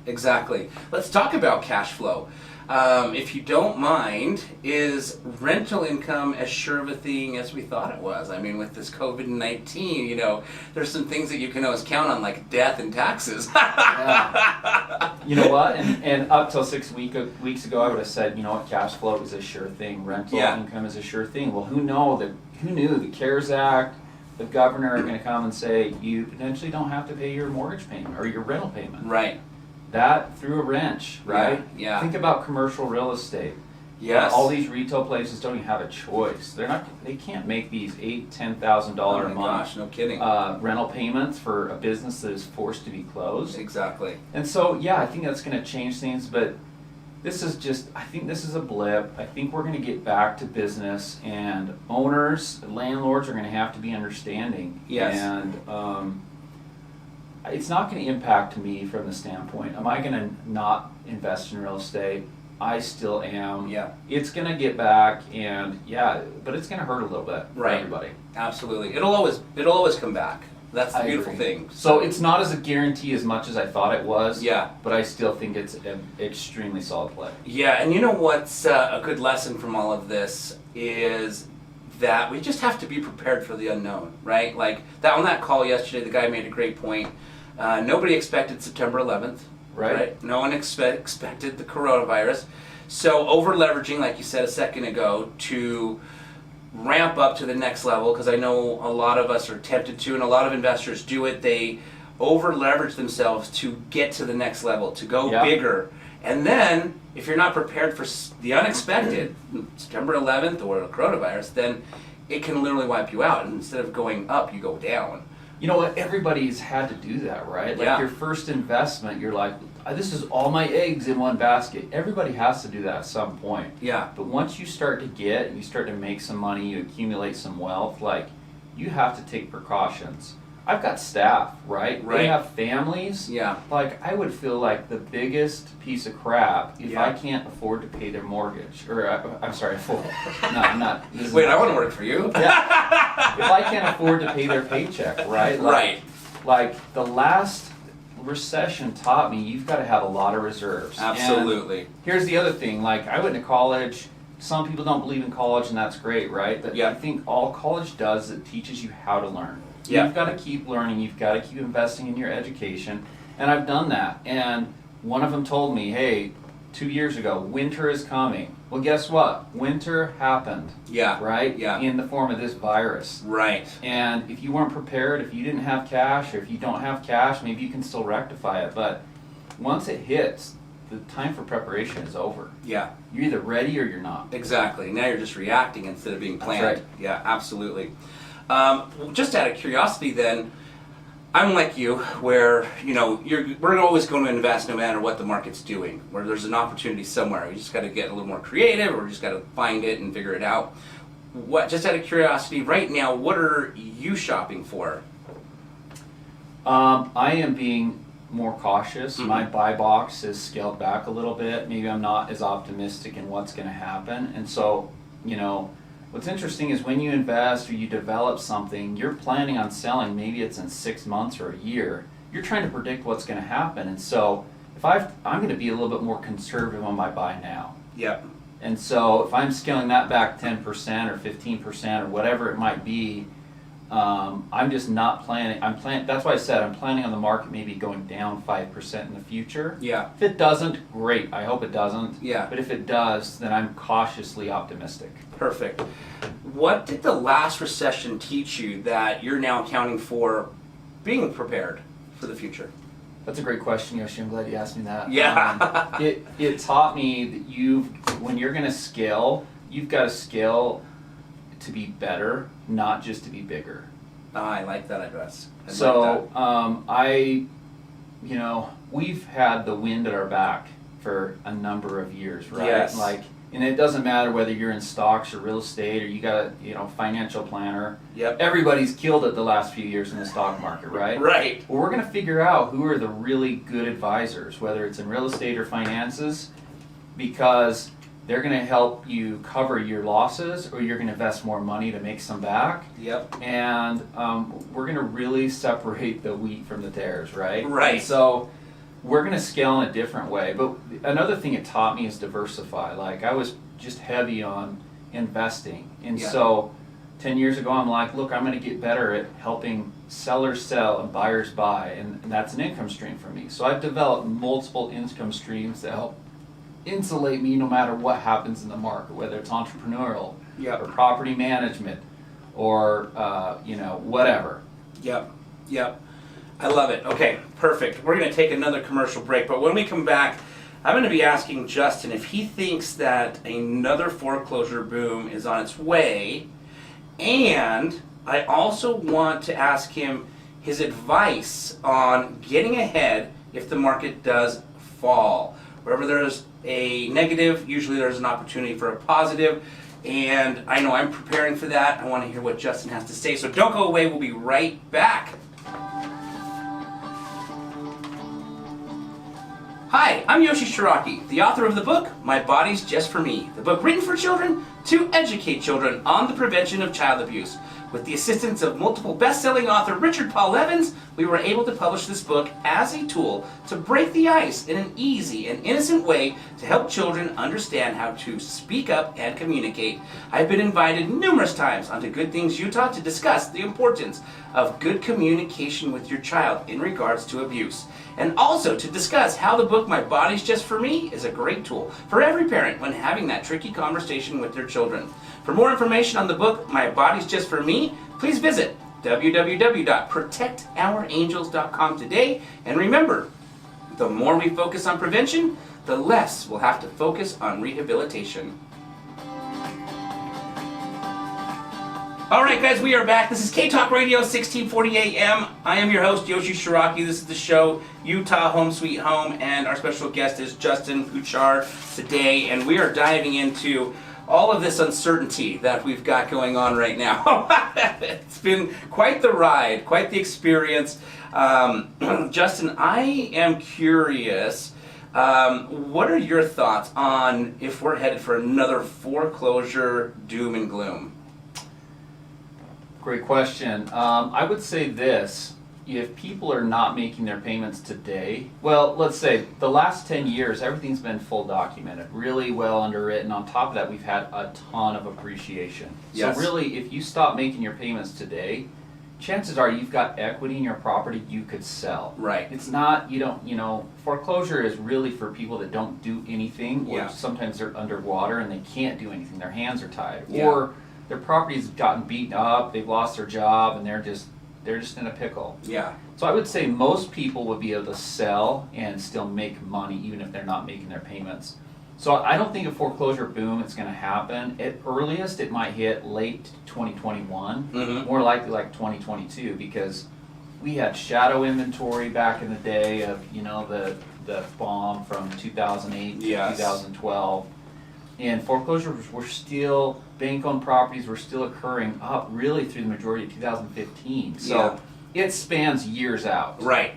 Speaker 1: Exactly. Let's talk about cash flow. If you don't mind, is rental income as sure of a thing as we thought it was? I mean, with this COVID-19, you know, there's some things that you can always count on, like death and taxes.
Speaker 2: Yeah. You know what? And up till 6 weeks ago, I would have said, you know what, cash flow is a sure thing. Rental income is a sure thing. Well, who knew the CARES Act, the governor are going to come and say, you potentially don't have to pay your mortgage payment or your rental payment.
Speaker 1: Right.
Speaker 2: That threw a wrench, right?
Speaker 1: Yeah.
Speaker 2: Think about commercial real estate.
Speaker 1: Yes.
Speaker 2: All these retail places don't even have a choice. They can't make these $8,000-$10,000 a month.
Speaker 1: Gosh, no kidding.
Speaker 2: Rental payments for a business that is forced to be closed.
Speaker 1: Exactly.
Speaker 2: And so, yeah, I think that's going to change things, but I think this is a blip. I think we're going to get back to business, and owners, landlords are going to have to be understanding.
Speaker 1: Yes.
Speaker 2: And it's not going to impact me from the standpoint, am I going to not invest in real estate? I still am.
Speaker 1: Yeah.
Speaker 2: It's going to get back, and but it's going to hurt a little bit for everybody.
Speaker 1: Absolutely. It'll always come back. That's the beautiful thing.
Speaker 2: So it's not as a guarantee as much as I thought it was.
Speaker 1: Yeah.
Speaker 2: But I still think it's an extremely solid play.
Speaker 1: Yeah, and you know what's a good lesson from all of this is that we just have to be prepared for the unknown, right? Like that on that call yesterday, the guy made a great point. Nobody expected September 11th. Right. No one expected the coronavirus. So over leveraging, like you said a second ago, to ramp up to the next level, because I know a lot of us are tempted to, and a lot of investors do it. They over leverage themselves to get to the next level, to go
Speaker 2: Yeah.
Speaker 1: bigger. And then, if you're not prepared for the unexpected, September 11th or the coronavirus, then it can literally wipe you out. And instead of going up, you go down.
Speaker 2: You know what? Everybody's had to do that, right? Like
Speaker 1: Yeah.
Speaker 2: your first investment, you're like, this is all my eggs in one basket. Everybody has to do that at some point.
Speaker 1: Yeah.
Speaker 2: But once you start to get, and you start to make some money, you accumulate some wealth, like, you have to take precautions. I've got staff, right?
Speaker 1: Right.
Speaker 2: They have families.
Speaker 1: Yeah.
Speaker 2: Like, I would feel like the biggest piece of crap if
Speaker 1: Yeah.
Speaker 2: I can't afford to pay their mortgage. Or, I'm sorry, no, I'm not. this is
Speaker 1: Wait,
Speaker 2: not
Speaker 1: I want to
Speaker 2: true.
Speaker 1: work for you.
Speaker 2: Yeah. If I can't afford to pay their paycheck, right? Like,
Speaker 1: Right.
Speaker 2: Like, the last recession taught me you've got to have a lot of reserves.
Speaker 1: Absolutely.
Speaker 2: And here's the other thing. Like, I went to college. Some people don't believe in college, and that's great, right? But
Speaker 1: Yeah.
Speaker 2: I think all college does, it teaches you how to learn.
Speaker 1: Yeah.
Speaker 2: You've got to keep learning. You've got to keep investing in your education. And I've done that. And one of them told me, hey, 2 years ago, winter is coming. Well, guess what? Winter happened,
Speaker 1: Yeah.
Speaker 2: right?
Speaker 1: Yeah.
Speaker 2: In the form of this virus.
Speaker 1: Right.
Speaker 2: And if you weren't prepared, if you didn't have cash, or if you don't have cash, maybe you can still rectify it. But once it hits, the time for preparation is over.
Speaker 1: Yeah.
Speaker 2: You're either ready or you're not.
Speaker 1: Exactly. Now you're just reacting instead of being
Speaker 2: That's
Speaker 1: planned.
Speaker 2: right.
Speaker 1: Yeah, absolutely. Just out of curiosity, then, I'm like you, where we're always going to invest no matter what the market's doing. Where there's an opportunity somewhere, we just got to get a little more creative, or we just got to find it and figure it out. Just out of curiosity, right now, what are you shopping for?
Speaker 2: I am being more cautious.
Speaker 1: Mhm.
Speaker 2: My buy box is scaled back a little bit. Maybe I'm not as optimistic in what's going to happen. And so, what's interesting is when you invest or you develop something, you're planning on selling, maybe it's in 6 months or a year. You're trying to predict what's going to happen. And so, I'm going to be a little bit more conservative on my buy now.
Speaker 1: Yep.
Speaker 2: And so, if I'm scaling that back 10% or 15% or whatever it might be, I'm just not planning. That's why I said I'm planning on the market maybe going down 5% in the future.
Speaker 1: Yeah.
Speaker 2: If it doesn't, great. I hope it doesn't.
Speaker 1: Yeah.
Speaker 2: But if it does, then I'm cautiously optimistic.
Speaker 1: Perfect. What did the last recession teach you that you're now accounting for being prepared for the future?
Speaker 2: That's a great question, Yoshi. I'm glad you asked me that.
Speaker 1: Yeah.
Speaker 2: It taught me that when you're going to scale, you've got to scale to be better, not just to be bigger.
Speaker 1: I like that address.
Speaker 2: We've had the wind at our back for a number of years, right?
Speaker 1: Yes.
Speaker 2: And it doesn't matter whether you're in stocks or real estate or you got a financial planner.
Speaker 1: Yep.
Speaker 2: Everybody's killed it the last few years in the stock market, right?
Speaker 1: Right.
Speaker 2: Well, we're going to figure out who are the really good advisors, whether it's in real estate or finances, because they're going to help you cover your losses, or you're going to invest more money to make some back.
Speaker 1: Yep.
Speaker 2: And we're going to really separate the wheat from the tares, right?
Speaker 1: Right.
Speaker 2: And so we're going to scale in a different way. But another thing it taught me is diversify. Like, I was just heavy on investing. And
Speaker 1: Yeah.
Speaker 2: so 10 years ago, I'm like, look, I'm going to get better at helping sellers sell and buyers buy. And that's an income stream for me. So I've developed multiple income streams that help insulate me no matter what happens in the market, whether it's entrepreneurial
Speaker 1: Yep.
Speaker 2: or property management or whatever.
Speaker 1: Yep. Yep. I love it. Okay, perfect. We're going to take another commercial break, but when we come back, I'm going to be asking Justin if he thinks that another foreclosure boom is on its way, and I also want to ask him his advice on getting ahead if the market does fall. Wherever there's a negative, usually there's an opportunity for a positive, and I know I'm preparing for that. I want to hear what Justin has to say, so don't go away. We'll be right back. Hi, I'm Yoshi Shiraki, the author of the book, My Body's Just For Me, the book written for children to educate children on the prevention of child abuse. With the assistance of multiple best-selling author Richard Paul Evans, we were able to publish this book as a tool to break the ice in an easy and innocent way to help children understand how to speak up and communicate. I've been invited numerous times onto Good Things Utah to discuss the importance of good communication with your child in regards to abuse, and also to discuss how the book My Body's Just For Me is a great tool for every parent when having that tricky conversation with their children. For more information on the book My Body's Just For Me, please visit www.protectourangels.com today. And remember, the more we focus on prevention, the less we'll have to focus on rehabilitation. All right, guys, we are back. This is K-Talk Radio, 1640 AM. I am your host, Yoshi Shiraki. This is the show, Utah Home Sweet Home, and our special guest is Justin Puchar today, and we are diving into all of this uncertainty that we've got going on right now. It's been quite the ride, quite the experience. Justin, I am curious, what are your thoughts on if we're headed for another foreclosure doom and gloom?
Speaker 2: Great question. I would say this, if people are not making their payments today, well, let's say the last 10 years, everything's been full documented, really well underwritten. On top of that, we've had a ton of appreciation.
Speaker 1: Yes.
Speaker 2: So really, if you stop making your payments today, chances are you've got equity in your property you could sell.
Speaker 1: Right.
Speaker 2: It's not, foreclosure is really for people that don't do anything, or
Speaker 1: Yeah.
Speaker 2: sometimes they're underwater and they can't do anything, their hands are tied.
Speaker 1: Yeah.
Speaker 2: Or their property's gotten beaten up, they've lost their job, and they're just in a pickle.
Speaker 1: Yeah.
Speaker 2: So I would say most people would be able to sell and still make money even if they're not making their payments. So I don't think a foreclosure boom is going to happen. At earliest, it might hit late 2021, more likely like 2022, because we had shadow inventory back in the day of, the bomb from 2008 to
Speaker 1: Yes.
Speaker 2: 2012. And foreclosures were still, bank-owned properties were still occurring up really through the majority of 2015. So it spans years out.
Speaker 1: Right.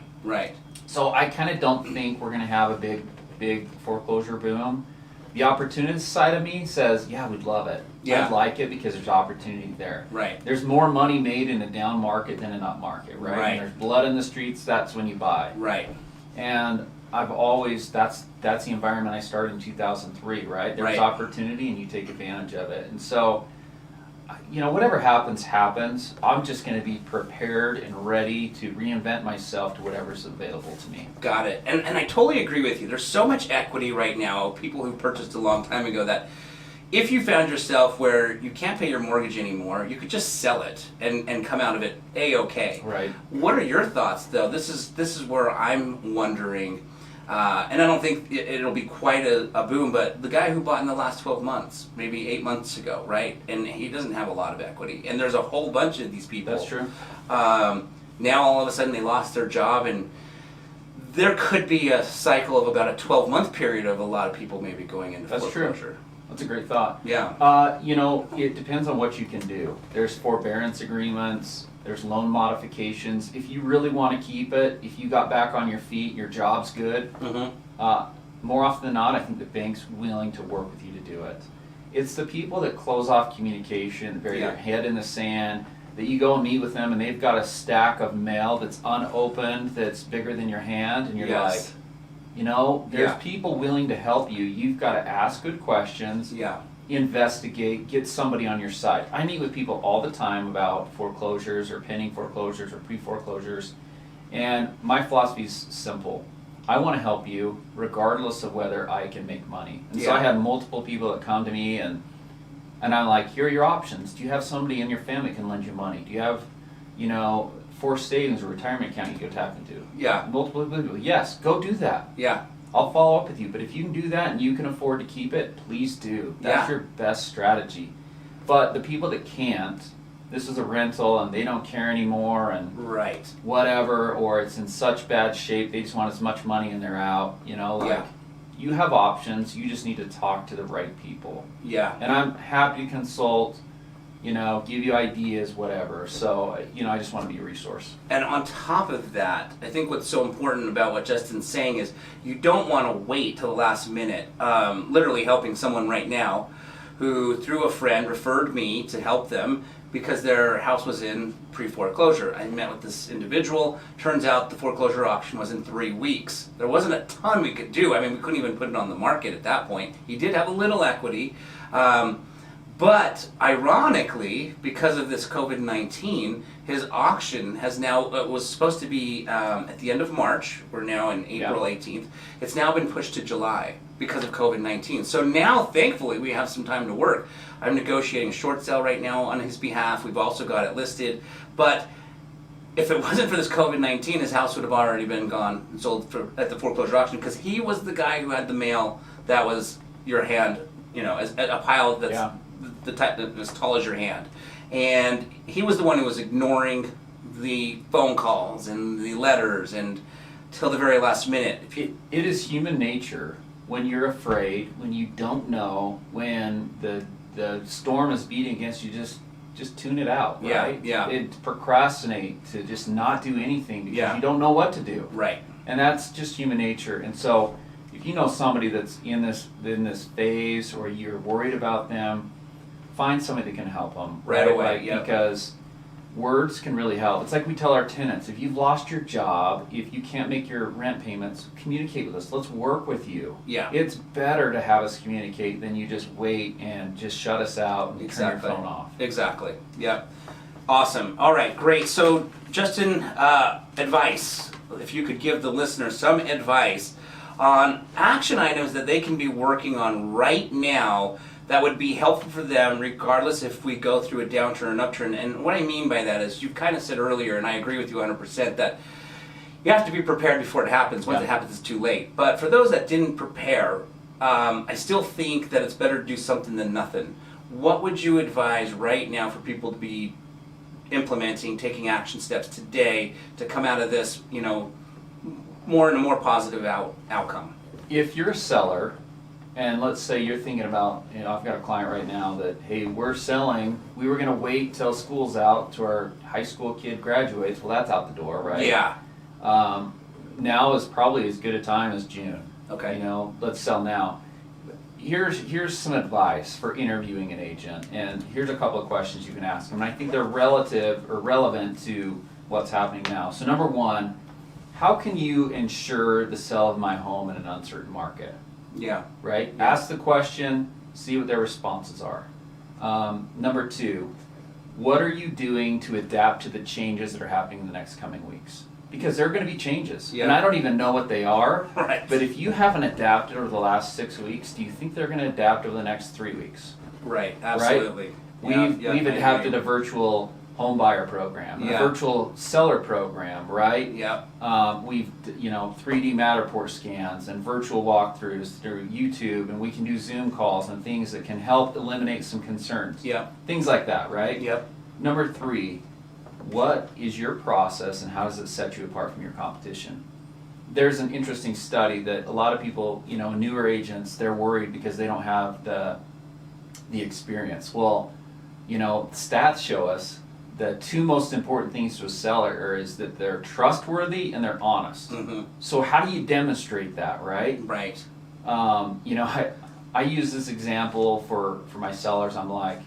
Speaker 2: So I kind of don't think we're going to have a big foreclosure boom. The opportunity side of me says, yeah, we'd love it.
Speaker 1: Yeah.
Speaker 2: I'd like it because there's opportunity there.
Speaker 1: Right.
Speaker 2: There's more money made in a down market than an up market, right?
Speaker 1: Right.
Speaker 2: When there's blood in the streets, that's when you buy.
Speaker 1: Right.
Speaker 2: And I've always, that's the environment I started in 2003, right? There's
Speaker 1: Right.
Speaker 2: opportunity and you take advantage of it. And so, whatever happens. I'm just going to be prepared and ready to reinvent myself to whatever's available to me.
Speaker 1: Got it. And I totally agree with you. There's so much equity right now, people who purchased a long time ago, that if you found yourself where you can't pay your mortgage anymore, you could just sell it and come out of it A-okay.
Speaker 2: Right.
Speaker 1: What are your thoughts, though? This is where I'm wondering, and I don't think it'll be quite a boom, but the guy who bought in the last 12 months, maybe 8 months ago, right? And he doesn't have a lot of equity. And there's a whole bunch of these people.
Speaker 2: That's true.
Speaker 1: Now all of a sudden they lost their job, and there could be a cycle of about a 12-month period of a lot of people maybe going into foreclosure.
Speaker 2: True. That's a great thought.
Speaker 1: Yeah.
Speaker 2: It depends on what you can do. There's forbearance agreements, there's loan modifications. If you really want to keep it, if you got back on your feet, your job's good, more often than not, I think the bank's willing to work with you to do it. It's the people that close off communication, bury their head in the sand, that you go and meet with them and they've got a stack of mail that's unopened, that's bigger than your hand, and you're like, there's people willing to help you. You've got to ask good questions, investigate, get somebody on your side. I meet with people all the time about foreclosures or pending foreclosures or pre-foreclosures, and my philosophy is simple. I want to help you regardless of whether I can make money. And so I have multiple people that come to me and I'm like, here are your options. Do you have somebody in your family that can lend you money? Do you have, forced savings or retirement account you go tap into?
Speaker 1: Yeah.
Speaker 2: Multiple people. Yes, go do that.
Speaker 1: Yeah.
Speaker 2: I'll follow up with you. But if you can do that and you can afford to keep it, please do. That's your best strategy. But the people that can't, this is a rental and they don't care anymore and whatever, or it's in such bad shape, they just want as much money and they're out, you have options. You just need to talk to the right people.
Speaker 1: Yeah.
Speaker 2: And I'm happy to consult, give you ideas, whatever. So, I just want to be a resource.
Speaker 1: And on top of that, I think what's so important about what Justin's saying is you don't want to wait till the last minute. Literally helping someone right now who, through a friend, referred me to help them because their house was in pre-foreclosure. I met with this individual. Turns out the foreclosure auction was in 3 weeks. There wasn't a ton we could do. I mean, we couldn't even put it on the market at that point. He did have a little equity. But ironically, because of this COVID-19, his auction has now, was supposed to be at the end of March. We're now in April 18th. It's now been pushed to July because of COVID-19. So now, thankfully, we have some time to work. I'm negotiating a short sale right now on his behalf. We've also got it listed. But if it wasn't for this COVID-19, his house would have already been gone and sold at the foreclosure auction, because he was the guy who had the mail that was your hand, as a pile that's the type that's as tall as your hand. And he was the one who was ignoring the phone calls and the letters and till the very last minute.
Speaker 2: It is human nature when you're afraid, when you don't know, when the storm is beating against you, just tune it out, right? It procrastinate, to just not do anything because you don't know what to do.
Speaker 1: Right.
Speaker 2: And that's just human nature. And so if you know somebody that's in this phase, or you're worried about them, find somebody that can help them
Speaker 1: right away.
Speaker 2: Because words can really help. It's like we tell our tenants, if you've lost your job, if you can't make your rent payments, communicate with us. Let's work with you.
Speaker 1: Yeah.
Speaker 2: It's better to have us communicate than you just wait and just shut us out and turn your phone off.
Speaker 1: Exactly. Yep. Awesome. All right, great. So, Justin, advice. If you could give the listeners some advice on action items that they can be working on right now that would be helpful for them regardless if we go through a downturn or an upturn. And what I mean by that is, you kind of said earlier, and I agree with you 100%, that you have to be prepared before it happens. Once it happens, it's too late. But for those that didn't prepare, I still think that it's better to do something than nothing. What would you advise right now for people to be implementing, taking action steps today to come out of this, more and a more positive outcome?
Speaker 2: If you're a seller, and let's say you're thinking about, I've got a client right now that, hey, we're selling, we were going to wait till school's out till our high school kid graduates. Well, that's out the door, right?
Speaker 1: Yeah.
Speaker 2: Now is probably as good a time as June.
Speaker 1: Okay.
Speaker 2: Let's sell now. Here's some advice for interviewing an agent, and here's a couple of questions you can ask them. And I think they're relevant to what's happening now. So number one, how can you ensure the sale of my home in an uncertain market?
Speaker 1: Yeah.
Speaker 2: Right? Yeah. Ask the question, see what their responses are. Number two, what are you doing to adapt to the changes that are happening in the next coming weeks? Because there are going to be changes. Yeah. And I don't even know what they are.
Speaker 1: Right.
Speaker 2: But if you haven't adapted over the last 6 weeks, do you think they're going to adapt over the next 3 weeks?
Speaker 1: Right, absolutely.
Speaker 2: Right? We've adapted a virtual home buyer program, a virtual seller program, right?
Speaker 1: Yep.
Speaker 2: We've 3D Matterport scans and virtual walkthroughs through YouTube, and we can do Zoom calls and things that can help eliminate some concerns.
Speaker 1: Yep.
Speaker 2: Things like that, right?
Speaker 1: Yep.
Speaker 2: Number three, what is your process and how does it set you apart from your competition? There's an interesting study that a lot of people, newer agents, they're worried because they don't have the experience. Well, stats show us the two most important things to a seller is that they're trustworthy and they're honest. Mm-hmm. So how do you demonstrate that, right?
Speaker 1: Right.
Speaker 2: I use this example for my sellers. I'm like,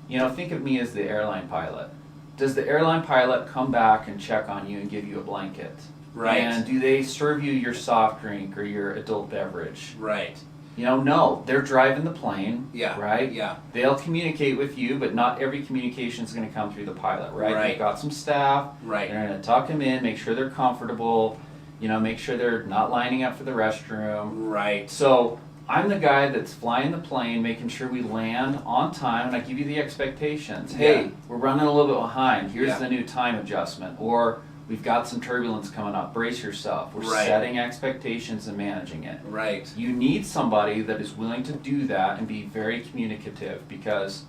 Speaker 2: think of me as the airline pilot. Does the airline pilot come back and check on you and give you a blanket?
Speaker 1: Right.
Speaker 2: And do they serve you your soft drink or your adult beverage?
Speaker 1: Right.
Speaker 2: No, they're driving the plane, right?
Speaker 1: Yeah.
Speaker 2: They'll communicate with you, but not every communication is going to come through the pilot, right?
Speaker 1: Right.
Speaker 2: They've got some staff.
Speaker 1: Right.
Speaker 2: They're going to tuck them in, make sure they're comfortable, make sure they're not lining up for the restroom.
Speaker 1: Right.
Speaker 2: So I'm the guy that's flying the plane, making sure we land on time, and I give you the expectations. Hey, we're running a little bit behind. Here's the new time adjustment. Or we've got some turbulence coming up. Brace yourself. We're setting expectations and managing it.
Speaker 1: Right.
Speaker 2: You need somebody that is willing to do that and be very communicative because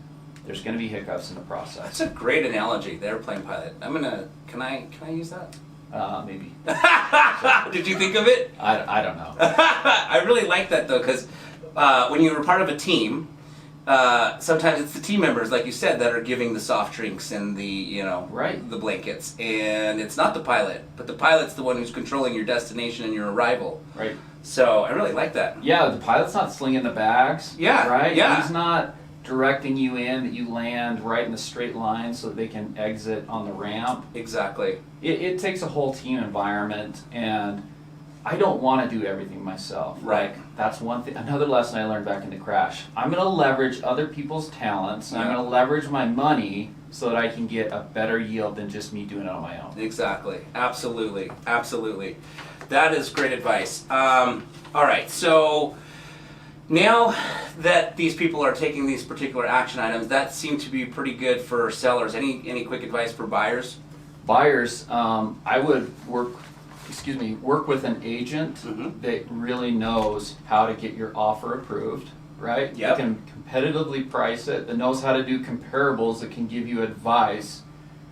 Speaker 2: there's going to be hiccups in the process.
Speaker 1: That's a great analogy, the airplane pilot. Can I use that?
Speaker 2: Maybe.
Speaker 1: Did you think of it?
Speaker 2: I don't know.
Speaker 1: I really like that though, because when you're part of a team, sometimes it's the team members, like you said, that are giving the soft drinks and the the blankets, and it's not the pilot, but the pilot's the one who's controlling your destination and your arrival.
Speaker 2: Right.
Speaker 1: So I really like that.
Speaker 2: Yeah, the pilot's not slinging the bags.
Speaker 1: Yeah.
Speaker 2: Right.
Speaker 1: Yeah.
Speaker 2: He's not directing you in that you land right in the straight line so that they can exit on the ramp.
Speaker 1: Exactly.
Speaker 2: It takes a whole team environment, and I don't want to do everything myself.
Speaker 1: Right.
Speaker 2: Like, that's one thing. Another lesson I learned back in the crash. I'm going to leverage other people's talents, and I'm going to leverage my money so that I can get a better yield than just me doing it on my own.
Speaker 1: Exactly. Absolutely. Absolutely. That is great advice. All right. So now that these people are taking these particular action items, that seemed to be pretty good for sellers. Any quick advice for buyers?
Speaker 2: Buyers, I would work with an agent that really knows how to get your offer approved, right?
Speaker 1: Yep.
Speaker 2: You can competitively price it, that knows how to do comparables, that can give you advice.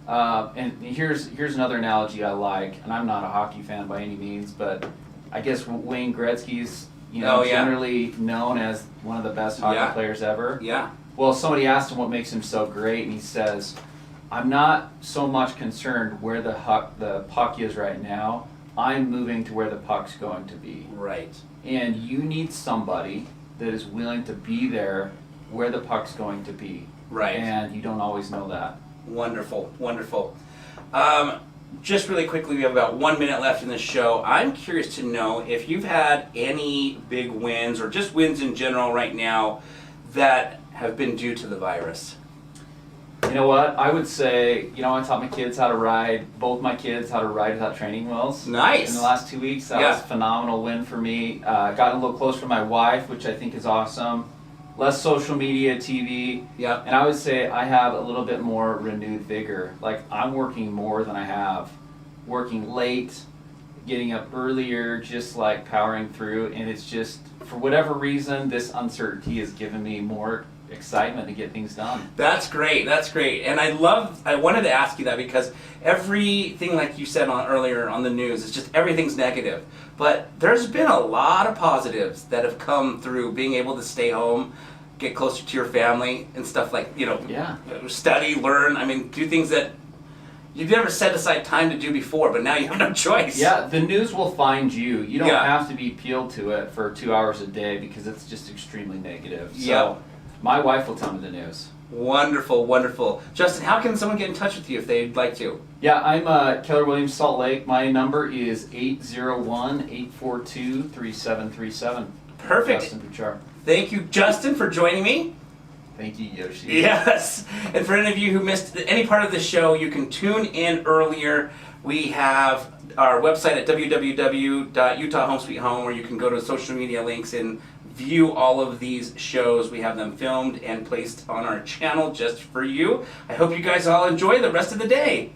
Speaker 2: And here's another analogy I like, and I'm not a hockey fan by any means, but I guess Wayne Gretzky's generally known as one of the best hockey players ever.
Speaker 1: Yeah.
Speaker 2: Well, somebody asked him what makes him so great, and he says, I'm not so much concerned where the puck is right now. I'm moving to where the puck's going to be.
Speaker 1: Right.
Speaker 2: And you need somebody that is willing to be there where the puck's going to be.
Speaker 1: Right.
Speaker 2: And you don't always know that.
Speaker 1: Wonderful, wonderful. Just really quickly, we have about 1 minute left in this show. I'm curious to know if you've had any big wins or just wins in general right now that have been due to the virus.
Speaker 2: You know what? I would say, I taught my kids how to ride, both my kids how to ride without training wheels.
Speaker 1: Nice.
Speaker 2: In the last 2 weeks, that was a phenomenal win for me. Got a little closer to my wife, which I think is awesome. Less social media, TV.
Speaker 1: Yep.
Speaker 2: And I would say I have a little bit more renewed vigor. Like, I'm working more than I have. Working late, getting up earlier, just like powering through. And it's just, for whatever reason, this uncertainty has given me more excitement to get things done.
Speaker 1: That's great. That's great. And I wanted to ask you that because everything, like you said earlier on the news, is just everything's negative. But there's been a lot of positives that have come through being able to stay home, get closer to your family and stuff like, study, learn, do things that you've never set aside time to do before, but now you have no choice.
Speaker 2: Yeah, the news will find you. You don't have to be peeled to it for 2 hours a day because it's just extremely negative. So my wife will tell me the news.
Speaker 1: Wonderful, wonderful. Justin, how can someone get in touch with you if they'd like to?
Speaker 2: Yeah, I'm Keller Williams, Salt Lake. My number is 801-842-3737.
Speaker 1: Perfect.
Speaker 2: Justin Bouchard.
Speaker 1: Thank you, Justin, for joining me.
Speaker 2: Thank you, Yoshi.
Speaker 1: Yes. And for any of you who missed any part of the show, you can tune in earlier. We have our website at www.utahhomesweethome, where you can go to social media links and view all of these shows. We have them filmed and placed on our channel just for you. I hope you guys all enjoy the rest of the day.